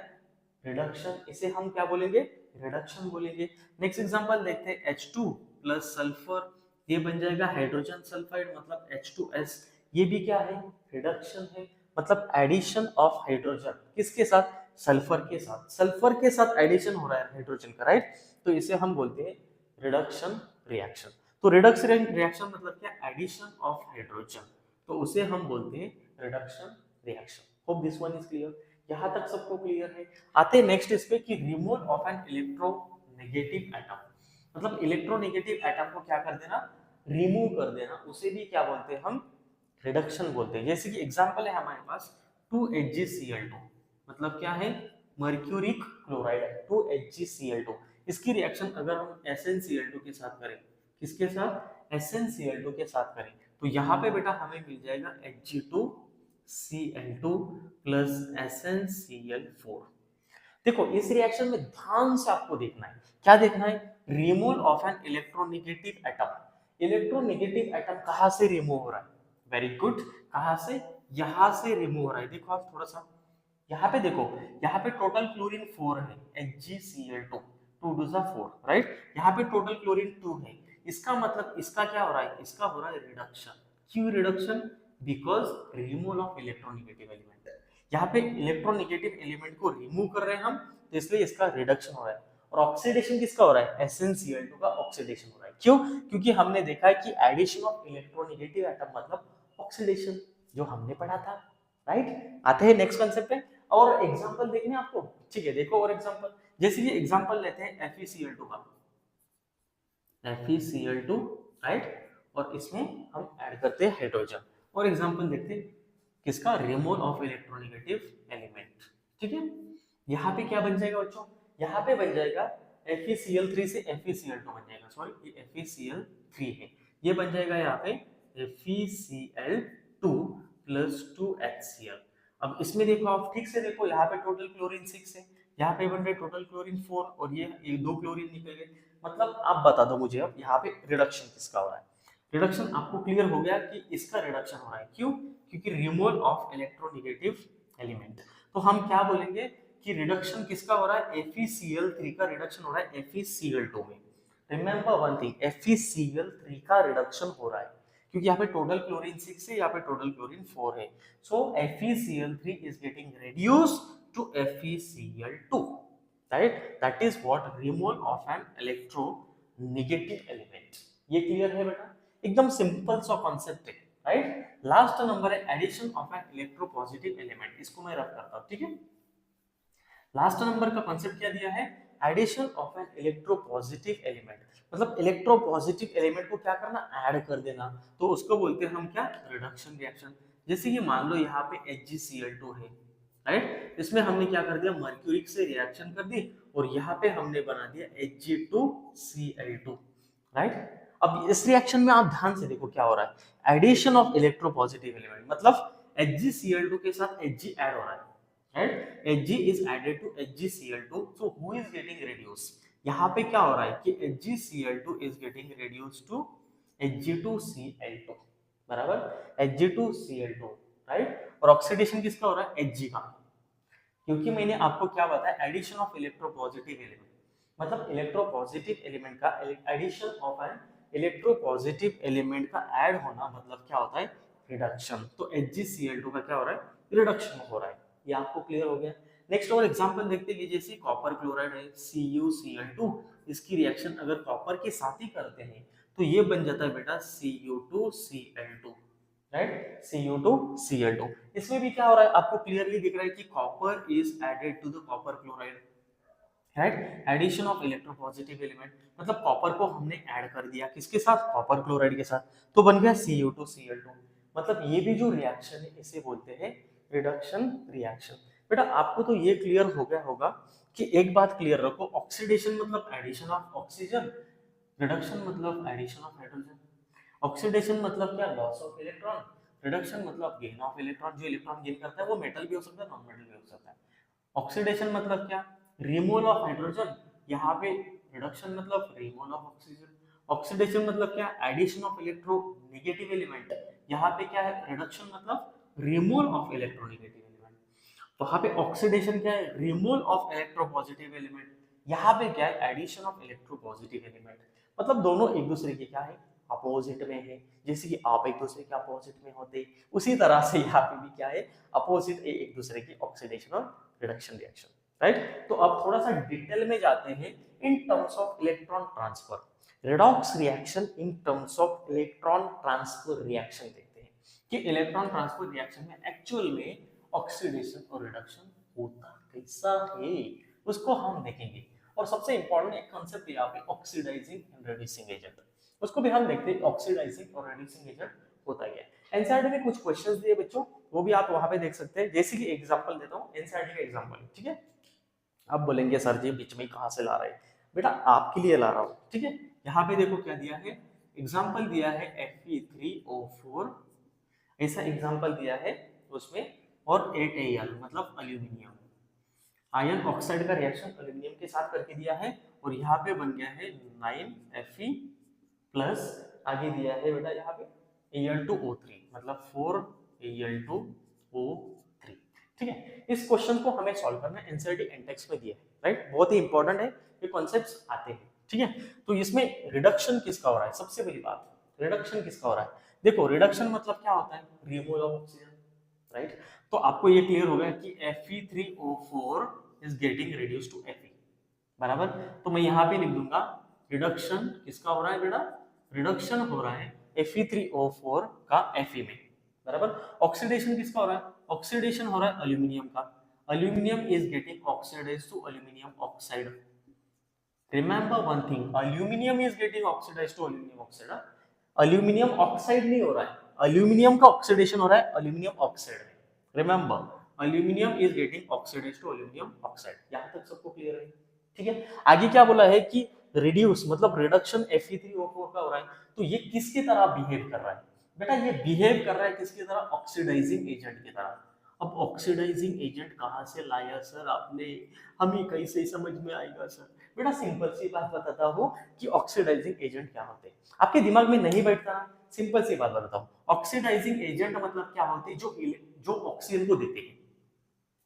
रिडक्शन। इसे हम क्या बोलेंगे, रिडक्शन बोलेंगे। नेक्स्ट एग्जांपल देखते हैं, H2 प्लस सल्फर, ये बन जाएगा हाइड्रोजन सल्फाइड मतलब H2S, ये भी क्या है, रिडक्शन है, मतलब एडिशन ऑफ हाइड्रोजन किसके साथ, सल्फर के साथ, सल्फर के साथ एडिशन हो रहा है हाइड्रोजन का, राइट। तो इसे हम बोलते हैं रिडक्शन रिएक्शन। तो रिडक्शन रिएक्शन मतलब क्या, एडिशन ऑफ हाइड्रोजन, तो उसे हम बोलते हैं reduction reaction. Hope this one is clear, यहां तक सबको क्लियर है। आते हैं नेक्स्ट इस पे कि removal of an electronegative atom, मतलब इलेक्ट्रोनेगेटिव एटम को क्या कर देना, रिमूव कर देना, उसे भी क्या बोलते हैं हम, रिडक्शन बोलते हैं। जैसे कि एग्जांपल है हमारे पास 2HgCl2, मतलब क्या है, मर्क्यूरिक क्लोराइड 2HgCl2, इसकी रिएक्शन अगर हम SnCl2 के साथ करें, किसके साथ, SnCl2 के साथ करें, तो यहाँ पे बेटा हमें मिल जाएगा Hg2Cl2 प्लस SnCl4। देखो इस रिएक्शन में ध्यान से आपको देखना है, क्या देखना है, removal of an electronegative atom. Electronegative atom कहां से रिमूव हो रहा है, वेरी गुड, कहां से, यहां से रिमूव हो रहा है। देखो आप थोड़ा सा यहाँ पे देखो, यहाँ पे टोटल क्लोरीन 4 है, HgCl2, 2 2 4, राइट। यहाँ पे टोटल क्लोरीन 2 है, इसका मतलब इसका क्या हो रहा है, इसका हो रहा है रिडक्शन। क्यों reduction, because removal of electronegative element, यहाँ पे इलेक्ट्रोनेगेटिव एलिमेंट को रिमूव कर रहे हैं हम, तो इसलिए इसका रिडक्शन हो रहा है। और ऑक्सीडेशन किसका हो रहा है, SnCl2 का ऑक्सीडेशन हो रहा है। क्यों, क्योंकि हमने देखा है कि एडिशन ऑफ इलेक्ट्रोनेगेटिव एटम मतलब ऑक्सीडेशन, जो हमने पढ़ा था, राइट। आते हैं नेक्स्ट कंसेप्ट पे, और एग्जांपल देखने आपको, ठीक है, देखो और एग्जांपल, जैसे कि एग्जांपल लेते हैं FeCl2 का, FeCl2, राइट, और इसमें हम ऐड करते हैं हाइड्रोजन, और एग्जांपल देखते हैं किसका, रिमूवल ऑफ इलेक्ट्रोनेगेटिव एलिमेंट, ठीक है। यहाँ पे क्या बन जाएगा बच्चों, यहाँ पे बन जाएगा FeCl3 से FeCl2 बन जाएगा, सॉरी ये FeCl3 है, ये बन जाएगा यहाँ पे FeCl2 प्लस 2HCl। अब इसमें देखो आप ठीक से देखो, यहाँ पे टोटल क्लोरीन 6 है, यहाँ पे बन रहे टोटल क्लोरीन 4, और ये दो क्लोरीन निकल गए, मतलब आप बता दो मुझे अब यहाँ पे रिडक्शन किसका हो रहा है। रिडक्शन आपको क्लियर हो गया कि इसका रिडक्शन हो रहा है, क्यों, क्योंकि रिमूवल ऑफ इलेक्ट्रोनेगेटिव एलिमेंट। तो हम क्या बोलेंगे कि रिडक्शन किसका हो रहा है, FeCl3 का रिडक्शन हो रहा है FeCl2 में। रिमेंबर वन थिंग, FeCl3 का रिडक्शन हो रहा है, क्योंकि यहाँ पे टोटल क्लोरीन 6 है, यहाँ पे टोटल क्लोरीन 4 है, सो FeCl3 is getting reduced to FeCl2, right, that is what removal of an electronegative element। ये क्लियर है बेटा, एकदम सिंपल सा कॉन्सेप्ट है, राइट। लास्ट नंबर है addition of an electropositive element, इसको मैं रख करता हूं, ठीक है। लास्ट नंबर का कॉन्सेप्ट क्या दिया है, addition of an electropositive element, मतलब इलेक्ट्रोपॉजिटिव एलिमेंट को क्या करना, ऐड कर देना, तो उसको बोलते हैं हम क्या, रिडक्शन रिएक्शन। जैसे कि मान लो यहाँ पे HgCl2 है, राइट, इसमें हमने क्या कर दिया, मर्क्यूरिक से रिएक्शन कर दी, और यहाँ पे हमने बना दिया Hg2Cl2, राइट। अब इस रिएक्शन में आप ध्यान से देखो क्या हो रहा है, एडिशन ऑफ इलेक्ट्रोपॉजिटिव एलिमेंट, मतलब HgCl2 के साथ Hg ऐड हो रहा है, right, Hg is added to HgCl2, so who is getting reduced, यहाँ पे क्या हो रहा है कि HgCl2 is getting reduced to Hg2Cl2, बराबर, Hg2Cl2, राइट, और ऑक्सीडेशन किसका हो रहा है, Hg का, क्योंकि मैंने आपको क्या बताया, एडिशन ऑफ इलेक्ट्रोपॉजिटिव एलिमेंट, मतलब इलेक्ट्रोपॉजिटिव एलिमेंट का addition of an electropositive element का ऐड होना मतलब क्या होता है, रिडक्शन। तो HgCl2 का क्या हो रहा है, रिडक्शन हो रहा है। ये आपको क्लियर हो गया। नेक्स्ट और एग्जांपल देखते हैं, जैसे कॉपर क्लोराइड है CuCl2, इसकी रिएक्शन अगर कॉपर के साथ ही करते हैं तो ये बन जाता है बेटा Cu2Cl2, राइट, Cu2Cl2। इसमें भी क्या हो रहा है, आपको क्लियरली दिख रहा है कि copper is added to the copper chloride, right, addition of electropositive element, मतलब कॉपर को हमने ऐड कर दिया किसके साथ, कॉपर क्लोराइड के साथ, तो बन गया Cu2Cl2। मतलब ये भी जो रिएक्शन है इसे बोलते हैं रिडक्शन रिएक्शन। बेटा आपको तो ये क्लियर हो गया होगा कि एक बात क्लियर रखो, ऑक्सीडेशन मतलब एडिशन ऑफ ऑक्सीजन, रिडक्शन मतलब एडिशन ऑफ हाइड्रोजन। ऑक्सीडेशन मतलब क्या, लॉस ऑफ इलेक्ट्रॉन, रिडक्शन मतलब गेन ऑफ इलेक्ट्रॉन। जो इलेक्ट्रॉन गेन करता है वो मेटल भी हो सकता है, नॉन मेटल भी हो सकता है। ऑक्सीडेशन मतलब क्या, रिमूवल ऑफ हाइड्रोजन, यहाँ पे रिडक्शन मतलब रिमूवल ऑफ ऑक्सीजन। ऑक्सीडेशन मतलब क्या, एडिशन ऑफ इलेक्ट्रोनेगेटिव एलिमेंट, यहाँ पे क्या है, रिडक्शन मतलब रिमूवल ऑफ इलेक्ट्रोनेगेटिव एलिमेंट। वहां पे ऑक्सीडेशन क्या है, रिमूवल ऑफ इलेक्ट्रोपॉजिटिव एलिमेंट, यहाँ पे क्या है, एडिशन ऑफ इलेक्ट्रोपॉजिटिव एलिमेंट। मतलब दोनों एक दूसरे के क्या है, अपोजिट में है। जैसे कि आप एक दूसरे के अपोजिट में होते, उसी तरह से यहाँ पे भी क्या है, अपोजिट एक दूसरे की ऑक्सीडेशन और रिडक्शन रिएक्शन, राइट। तो अब थोड़ा सा डिटेल में जाते हैं in terms of electron transfer, redox reaction in terms of electron transfer reaction देखते हैं कि इलेक्ट्रॉन ट्रांसफर रिएक्शन में एक्चुअल में ऑक्सीडेशन और रिडक्शन होता कैसा है, उसको हम देखेंगे। और सबसे इंपॉर्टेंट एक कांसेप्ट यहाँ पे ऑक्सीडाइजिंग एंड रिड्यूसिंग एजेंट, उसको भी हम देखते हैं, ऑक्सीडाइजिंग और रिड्यूसिंग एजेंट होता क्या है। एनसीईआरटी में कुछ क्वेश्चंस दिए बच्चों, वो भी आप वहां पे देख सकते हैं। जैसे कि एग्जांपल देता हूं, एनसीईआरटी का एग्जांपल, ठीक है। आप बोलेंगे सर जी बीच में कहां से ला रहे हैं, बेटा आपके लिए ला रहा हूं, ठीक है। यहाँ पे देखो क्या दिया है, एग्जांपल दिया है Fe3O4, ऐसा एग्जांपल दिया है उसमें, और 8Al मतलब अल्यूमिनियम, आयन ऑक्साइड का रिएक्शन अल्यूमिनियम के साथ करके दिया है, और यहाँ पे बन गया है 9Fe प्लस, आगे दिया है बेटा यहाँ पे Al2O3 मतलब 4Al2O3, ठीक है। इस क्वेश्चन को हमें सॉल्व करना है, एनसीईआरटी एनटेक्स में दिया है, राइट, बहुत ही इंपॉर्टेंट है, ये कॉन्सेप्ट्स आते हैं, ठीक है। तो इसमें रिडक्शन किसका हो रहा है, सबसे पहली बात, रिडक्शन किसका हो रहा है। देखो रिडक्शन मतलब क्या होता है, रिमूवल ऑफ ऑक्सीजन, राइट। तो आपको ये क्लियर हो गया कि Fe3O4 is getting reduced to Fe, बराबर। तो मैं यहाँ पे लिख दूंगा रिडक्शन किसका हो रहा है बेटा, रिडक्शन हो रहा है Fe3O4 का Fe में, बराबर। ऑक्सीडेशन किसका हो रहा है, ऑक्सीडेशन हो रहा है अल्यूमिनियम का, aluminium is getting oxidized to aluminium oxide. Remember one thing, aluminium is getting oxidized to aluminium oxide, aluminium oxide नहीं हो रहा है, अल्यूमिनियम का ऑक्सीडेशन हो रहा है अल्यूमिनियम ऑक्साइड में। Remember aluminium is getting oxidized to aluminium oxide, यहां तक सबको क्लियर है, ठीक है। आगे क्या बोला है कि रिड्यूस मतलब रिडक्शन Fe3O4 का हो रहा है, तो ये किसकी तरह बिहेव कर रहा है, बेटा ये बिहेव कर रहा है किसकी तरह, ऑक्सीडाइजिंग एजेंट की तरह। अब ऑक्सीडाइजिंग एजेंट कहां से लाया सर आपने, हमें कैसे समझ में आएगा सर। बेटा सिंपल सी बात बताता हूँ कि ऑक्सीडाइजिंग एजेंट क्या होते हैं, आपके दिमाग में नहीं बैठता, सिंपल सी बात बताता हूँ। ऑक्सीडाइजिंग एजेंट मतलब क्या होते हैं, जो ऑक्सीजन को देते हैं,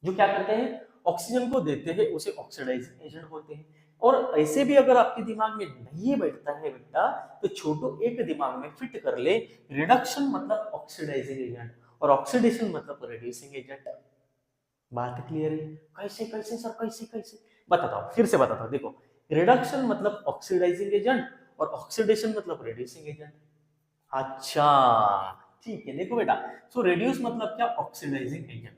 जो क्या करते हैं, ऑक्सीजन को देते हैं, उसे ऑक्सीडाइजिंग एजेंट बोलते हैं। और ऐसे भी अगर आपके दिमाग में नहीं बैठता है बेटा, तो छोटो एक दिमाग में फिट कर ले, रिडक्शन मतलब ऑक्सीडाइजिंग एजेंट और ऑक्सीडेशन मतलब रिड्यूसिंग एजेंट। बात क्लियर है, कैसे कैसे सर, कैसे कैसे बताता हूँ, फिर से बताता हूँ। देखो रिडक्शन मतलब ऑक्सीडाइजिंग एजेंट और ऑक्सीडेशन मतलब रिड्यूसिंग एजेंट। अच्छा ठीक है, देखो बेटा, सो रिड्यूस मतलब क्या, ऑक्सीडाइजिंग एजेंट,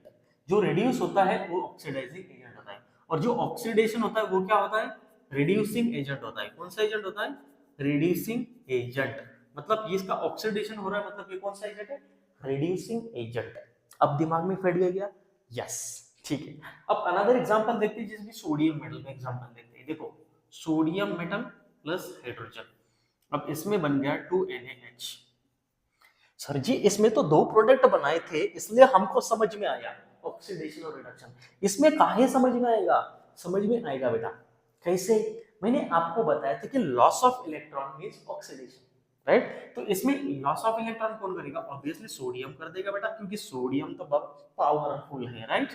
जो रिड्यूस होता है वो ऑक्सीडाइजिंग एजेंट होता है, और जो ऑक्सीडेशन होता है वो क्या होता है, रिड्यूसिंग एजेंट होता है। कौन सा एजेंट होता है, रिड्यूसिंग एजेंट। मतलब ये इसका ऑक्सीडेशन हो रहा है, मतलब ये कौन सा एजेंट है, रिड्यूसिंग एजेंट। अब दिमाग में फिट गया, यस ठीक है। अब अनदर एग्जांपल देखते हैं, जिसमें सोडियम मेटल का एग्जांपल देखते हैं। देखो सोडियम मेटल प्लस हाइड्रोजन, अब इसमें बन गया 2NaH। सर जी इसमें तो दो प्रोडक्ट बनाए थे इसलिए हमको समझ में आया ऑक्सीडेशन और रिडक्शन, इसमें काहे समझ में आएगा, समझ में आएगा बेटा, कैसे, मैंने आपको बताया था कि loss of electron means oxidation, right. तो इसमें लॉस ऑफ इलेक्ट्रॉन कौन करेगा, ऑब्वियसली सोडियम कर देगा बेटा, क्योंकि सोडियम तो बहुत पावरफुल है, राइट।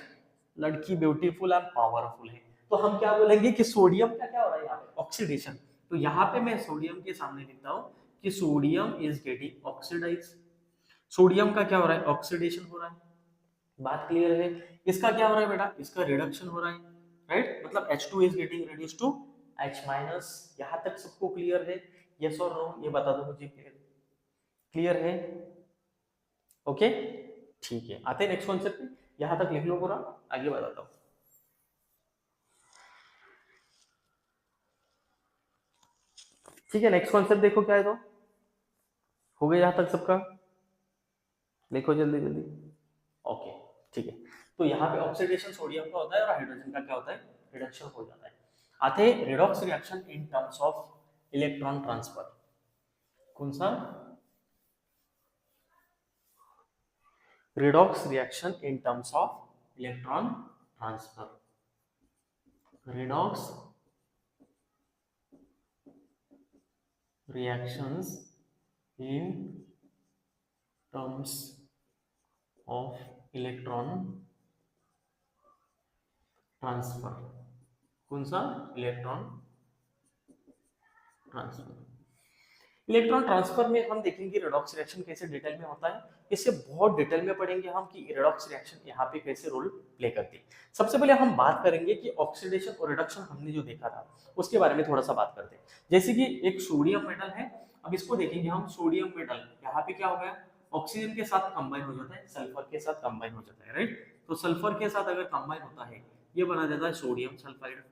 लड़की ब्यूटीफुल एंड पावरफुल है, तो हम क्या बोलेंगे कि सोडियम का क्या हो रहा है यहाँ पे, ऑक्सीडेशन। तो यहाँ पे मैं सोडियम के सामने लिखता हूँ कि sodium is getting oxidize. Sodium का क्या हो रहा है, ऑक्सीडेशन हो रहा है। बात क्लियर है। इसका क्या हो रहा है बेटा, इसका रिडक्शन हो रहा है, राइट। मतलब H2 is getting reduce to H minus. यहाँ तक सबको क्लियर है, यस और नो, ये बता दो मुझे। क्लियर है, ओके, ठीक है। आते हैं नेक्स्ट कॉन्सेप्ट पे, यहाँ तक लिख लो पूरा, आगे बताता हूँ। ठीक है, नेक्स्ट कॉन्सेप्ट देखो क्या है। तो हो गया यहाँ तक सबका, देखो जल्दी जल्दी। ओके, ठीक है। तो यहाँ पे ऑक्सीडेशन सोडियम का होता है और हाइड्रोजन का क्या होता है, रिडक्शन हो जाता है। आते हैं redox reaction in terms of electron transfer. कौन सा, redox reaction in terms of electron transfer, redox reactions in terms of electron transfer। कौन सा, इलेक्ट्रॉन ट्रांसफर। इलेक्ट्रॉन ट्रांसफर में हम देखेंगे रेडॉक्स रिएक्शन कैसे डिटेल में होता है, इससे बहुत डिटेल में पढ़ेंगे हम कि रेडॉक्स रिएक्शन यहाँ पे कैसे रोल प्ले करती है। सबसे पहले हम बात करेंगे कि ऑक्सीडेशन और रिडक्शन हमने जो देखा था उसके बारे में थोड़ा सा बात करते हैं। जैसे कि एक सोडियम मेटल है, अब इसको देखेंगे हम, सोडियम मेटल यहाँ पे क्या हो गया, ऑक्सीजन के साथ कंबाइन हो जाता है, सल्फर के साथ कंबाइन हो जाता है, राइट। तो सल्फर के साथ अगर कंबाइन होता है, ये बना देता है सोडियम सल्फाइड।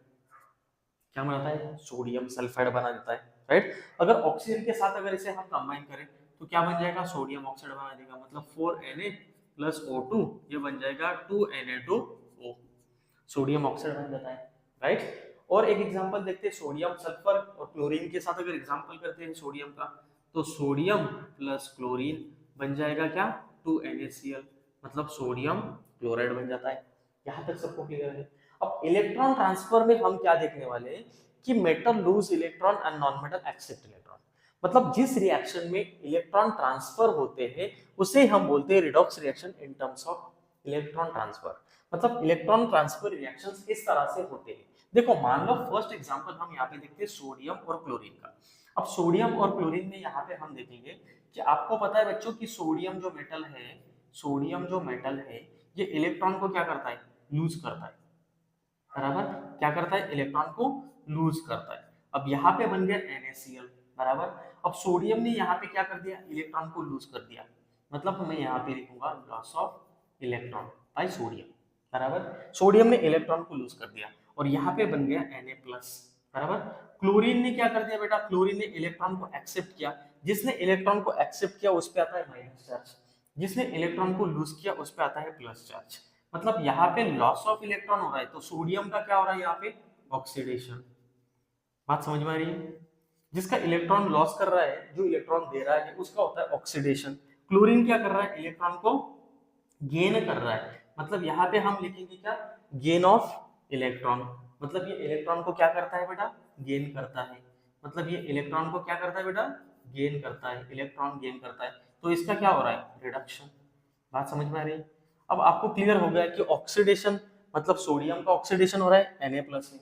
क्या बनाता है, सोडियम सल्फाइड बना देता है, राइट। अगर ऑक्सीजन के साथ अगर इसे हम कंबाइन करें तो क्या बन जाएगा, सोडियम ऑक्साइड बना देगा, मतलब 4Na प्लस O2, ये बन जाएगा 2Na2O, सोडियम ऑक्साइड बन जाता है, राइट। और एक एग्जांपल देखते हैं, सोडियम सल्फर और क्लोरीन के साथ अगर एग्जांपल करते हैं सोडियम का, तो सोडियम प्लस क्लोरीन बन जाएगा क्या, 2NaCl, मतलब सोडियम क्लोराइड बन जाता है। यहाँ तक सबको क्लियर है। अब इलेक्ट्रॉन ट्रांसफर में हम क्या देखने वाले हैं कि metal lose electron and non metal accept electron. मतलब जिस रिएक्शन में इलेक्ट्रॉन ट्रांसफर होते हैं उसे हम बोलते हैं redox reaction in terms of electron transfer. मतलब इलेक्ट्रॉन ट्रांसफर रिएक्शंस इस तरह से होते हैं। देखो मान लो फर्स्ट एग्जांपल हम यहाँ पे देखते हैं सोडियम और क्लोरीन का। अब सोडियम और क्लोरीन में यहाँ पे हम देखेंगे कि आपको पता है बच्चों की सोडियम जो मेटल है, सोडियम जो मेटल है ये इलेक्ट्रॉन को क्या करता है, लूज करता है, बराबर। क्या करता है, इलेक्ट्रॉन को लूज करता है। अब यहाँ पे बन गया NaCl, बराबर। अब सोडियम ने यहाँ पे क्या कर दिया, इलेक्ट्रॉन को लूज कर दिया, मतलब मैं यहाँ पे लिखूंगा loss of electron bye sodium, बराबर। सोडियम ने इलेक्ट्रॉन को लूज कर दिया और यहाँ पे बन गया Na+, बराबर। क्लोरीन ने क्या कर दिया बेटा, क्लोरीन ने इलेक्ट्रॉन को एक्सेप्ट किया, जिसने इलेक्ट्रॉन को एक्सेप्ट किया उस पे आता है माइनस चार्ज, जिसने इलेक्ट्रॉन को लूज किया उस पे आता है प्लस चार्ज। मतलब यहाँ पे लॉस ऑफ इलेक्ट्रॉन हो रहा है, तो सोडियम का क्या हो रहा है यहाँ पे, ऑक्सीडेशन। बात समझ में आ रही है। जिसका इलेक्ट्रॉन लॉस कर रहा है, जो इलेक्ट्रॉन दे रहा है उसका होता है ऑक्सीडेशन। क्लोरीन क्या कर रहा है, इलेक्ट्रॉन को गेन कर रहा है, मतलब यहाँ पे हम लिखेंगे क्या, गेन ऑफ इलेक्ट्रॉन। मतलब ये इलेक्ट्रॉन को क्या करता है बेटा, गेन करता है। मतलब ये इलेक्ट्रॉन को क्या करता है बेटा, गेन करता है, इलेक्ट्रॉन गेन करता है, तो इसका क्या हो रहा है, रिडक्शन। बात समझ में आ रही है। अब आपको क्लियर हो गया कि ऑक्सीडेशन मतलब सोडियम का ऑक्सीडेशन हो रहा है Na+ में,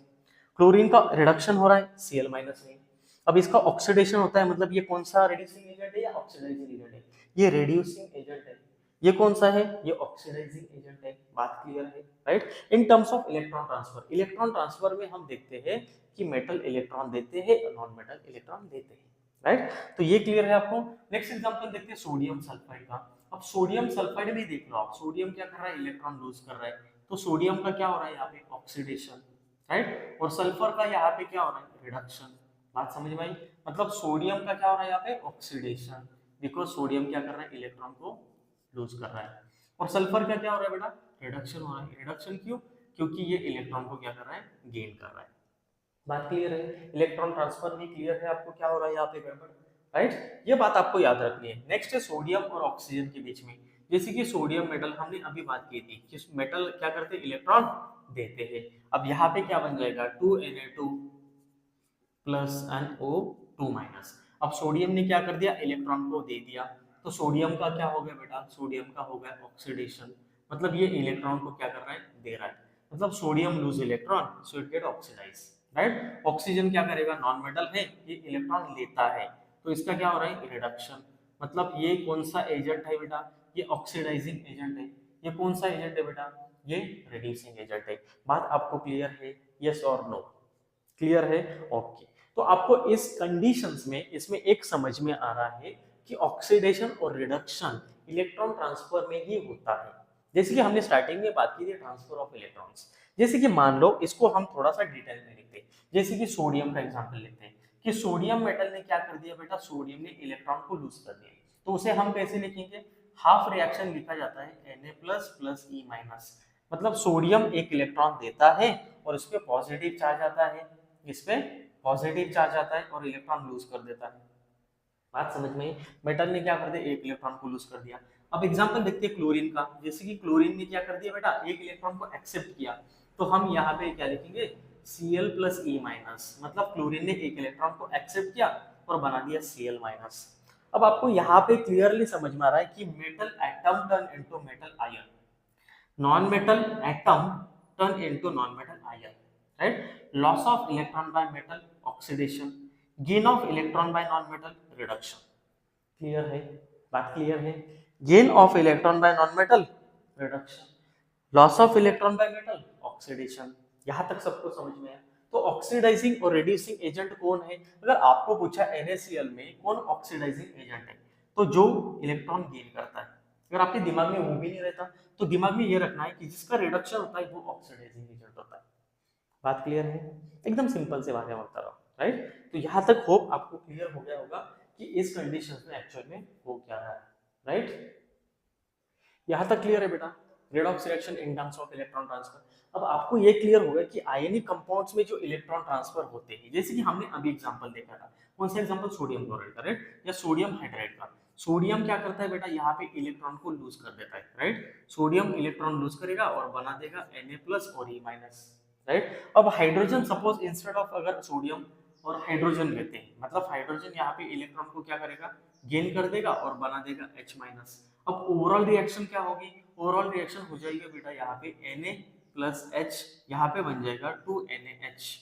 क्लोरीन का रिडक्शन हो रहा है Cl- में। अब इसका ऑक्सीडेशन होता है, मतलब ये कौन सा रिड्यूसिंग एजेंट है या ऑक्सीडाइजिंग एजेंट है, ये रिड्यूसिंग एजेंट है। ये कौन सा है, ये ऑक्सीडाइजिंग एजेंट है। बात क्लियर है, right. In terms of electron transfer, electron transfer में हम देखते हैं कि मेटल इलेक्ट्रॉन देते हैं और नॉन मेटल इलेक्ट्रॉन देते हैं, राइट। तो ये क्लियर है आपको। नेक्स्ट एग्जांपल देखते हैं सोडियम सल्फाइड का। अब सोडियम सल्फाइड में देख लो आप, सोडियम क्या कर रहा है, इलेक्ट्रॉन लूज कर रहा है, तो सोडियम का क्या हो रहा है यहाँ पे, ऑक्सीडेशन, राइट। और सल्फर का यहाँ पे क्या हो रहा है, रिडक्शन। बात समझ में आई। मतलब सोडियम का क्या हो रहा है यहाँ पे, ऑक्सीडेशन, बिकॉज सोडियम क्या कर रहा है, इलेक्ट्रॉन को लूज कर रहा है। और सल्फर का क्या हो रहा है बेटा, रिडक्शन हो रहा है। रिडक्शन क्यों, क्योंकि ये इलेक्ट्रॉन को क्या कर रहा है, गेन कर रहा है। बात क्लियर है। इलेक्ट्रॉन ट्रांसफर भी क्लियर है आपको, क्या हो रहा है यहाँ पे गड़बड़, राइट। ये बात आपको याद रखनी है। नेक्स्ट है सोडियम और ऑक्सीजन के बीच में। जैसे कि सोडियम मेटल हमने अभी बात की थी कि मेटल क्या करते हैं, इलेक्ट्रॉन देते हैं। अब यहाँ पे क्या बन जाएगा, 2Na2 प्लस NO2-। अब सोडियम ने क्या कर दिया, इलेक्ट्रॉन को दे दिया, तो सोडियम का क्या हो गया बेटा, सोडियम का हो गया ऑक्सीडेशन। मतलब ये इलेक्ट्रॉन को क्या कर रहा है, दे रहा है। मतलब sodium lose electron, so it get oxidize, right. Oxygen क्या करेगा, नॉन मेटल है, ये इलेक्ट्रॉन लेता है, तो इसका क्या हो रहा है, रिडक्शन। मतलब ये कौन सा एजेंट है बेटा, ये ऑक्सीडाइजिंग एजेंट है। ये कौन सा एजेंट है बेटा, ये रिड्यूसिंग एजेंट है। बात आपको क्लियर है, यस और नो, क्लियर है, ओके। तो आपको इस कंडीशंस में इसमें एक समझ में आ रहा है कि ऑक्सीडेशन और रिडक्शन इलेक्ट्रॉन ट्रांसफर में ही होता है। जैसे कि हमने स्टार्टिंग में बात की थी ट्रांसफर ऑफ इलेक्ट्रॉन्स। जैसे कि मान लो इसको हम थोड़ा सा डिटेल में लिखते हैं, जैसे कि सोडियम का एग्जांपल लेते हैं कि सोडियम मेटल ने क्या कर दिया बेटा, सोडियम ने इलेक्ट्रॉन को लूज कर दिया, तो उसे हम कैसे लिखेंगे, हाफ रिएक्शन लिखा जाता है Na plus plus E minus. मतलब सोडियम एक इलेक्ट्रॉन देता है और इस पे पॉजिटिव चार्ज आता है, इस पे पॉजिटिव चार्ज आता है और इलेक्ट्रॉन लूज कर देता है। बात समझ में, मेटल ने क्या कर दिया, एक इलेक्ट्रॉन को लूज कर दिया। अब एग्जांपल देखते हैं क्लोरीन का, जैसे कि क्लोरीन ने क्या कर दिया बेटा, एक इलेक्ट्रॉन को एक्सेप्ट किया, तो हम यहाँ पे क्या लिखेंगे, Cl प्लस E माइनस। मतलब क्लोरीन ने एक इलेक्ट्रॉन को एक्सेप्ट किया और बना दिया Cl माइनस। अब आपको यहाँ पे क्लियरली समझ में आ रहा है कि metal atom turn into metal ion, non-metal atom turn into non-metal ion, right? Loss of electron by metal oxidation, gain of electron by non-metal reduction. Clear है, बात क्लियर है। Gain of electron bye non metal, reduction. Loss of electron by metal, oxidation. यहां तक सबको समझ में आया। तो ऑक्सीडाइजिंग और रिड्यूसिंग एजेंट कौन है, अगर आपको पूछा NaCl में कौन ऑक्सीडाइजिंग एजेंट है, तो जो इलेक्ट्रॉन गेन करता है। अगर आपके दिमाग में वो भी नहीं रहता तो दिमाग में ये रखना है कि जिसका रिडक्शन होता है वो ऑक्सीडाइजिंग एजेंट होता है। बात क्लियर है, एकदम सिंपल से बातें बता रहा हूँ, राइट। तो यहाँ तक होप आपको क्लियर हो गया होगा कि इस कंडीशन में एक्चुअल में हो क्या रहा है, राइट। यहाँ तक क्लियर है बेटा, redox reaction in terms of electron transfer. अब आपको ये क्लियर होगा कि आयनिक कंपाउंड्स में जो इलेक्ट्रॉन ट्रांसफर होते हैं, जैसे कि हमने अभी एग्जांपल देखा था, कौन सा एग्जांपल, सोडियम क्लोराइड का, राइट, या सोडियम हाइड्राइड का। सोडियम क्या करता है बेटा, यहाँ पे इलेक्ट्रॉन को लूज कर देता है, राइट। सोडियम इलेक्ट्रॉन लूज करेगा और बना देगा Na प्लस और E माइनस, राइट। अब हाइड्रोजन सपोज इंस्टेड ऑफ अगर सोडियम और हाइड्रोजन लेते हैं, मतलब हाइड्रोजन यहाँ पे इलेक्ट्रॉन को क्या करेगा, गेन कर देगा और बना देगा H माइनस। अब ओवरऑल रिएक्शन क्या होगी, ओवरऑल रिएक्शन हो जाएगी बेटा यहाँ पे Na प्लस H, यहाँ पे बन जाएगा 2NaH,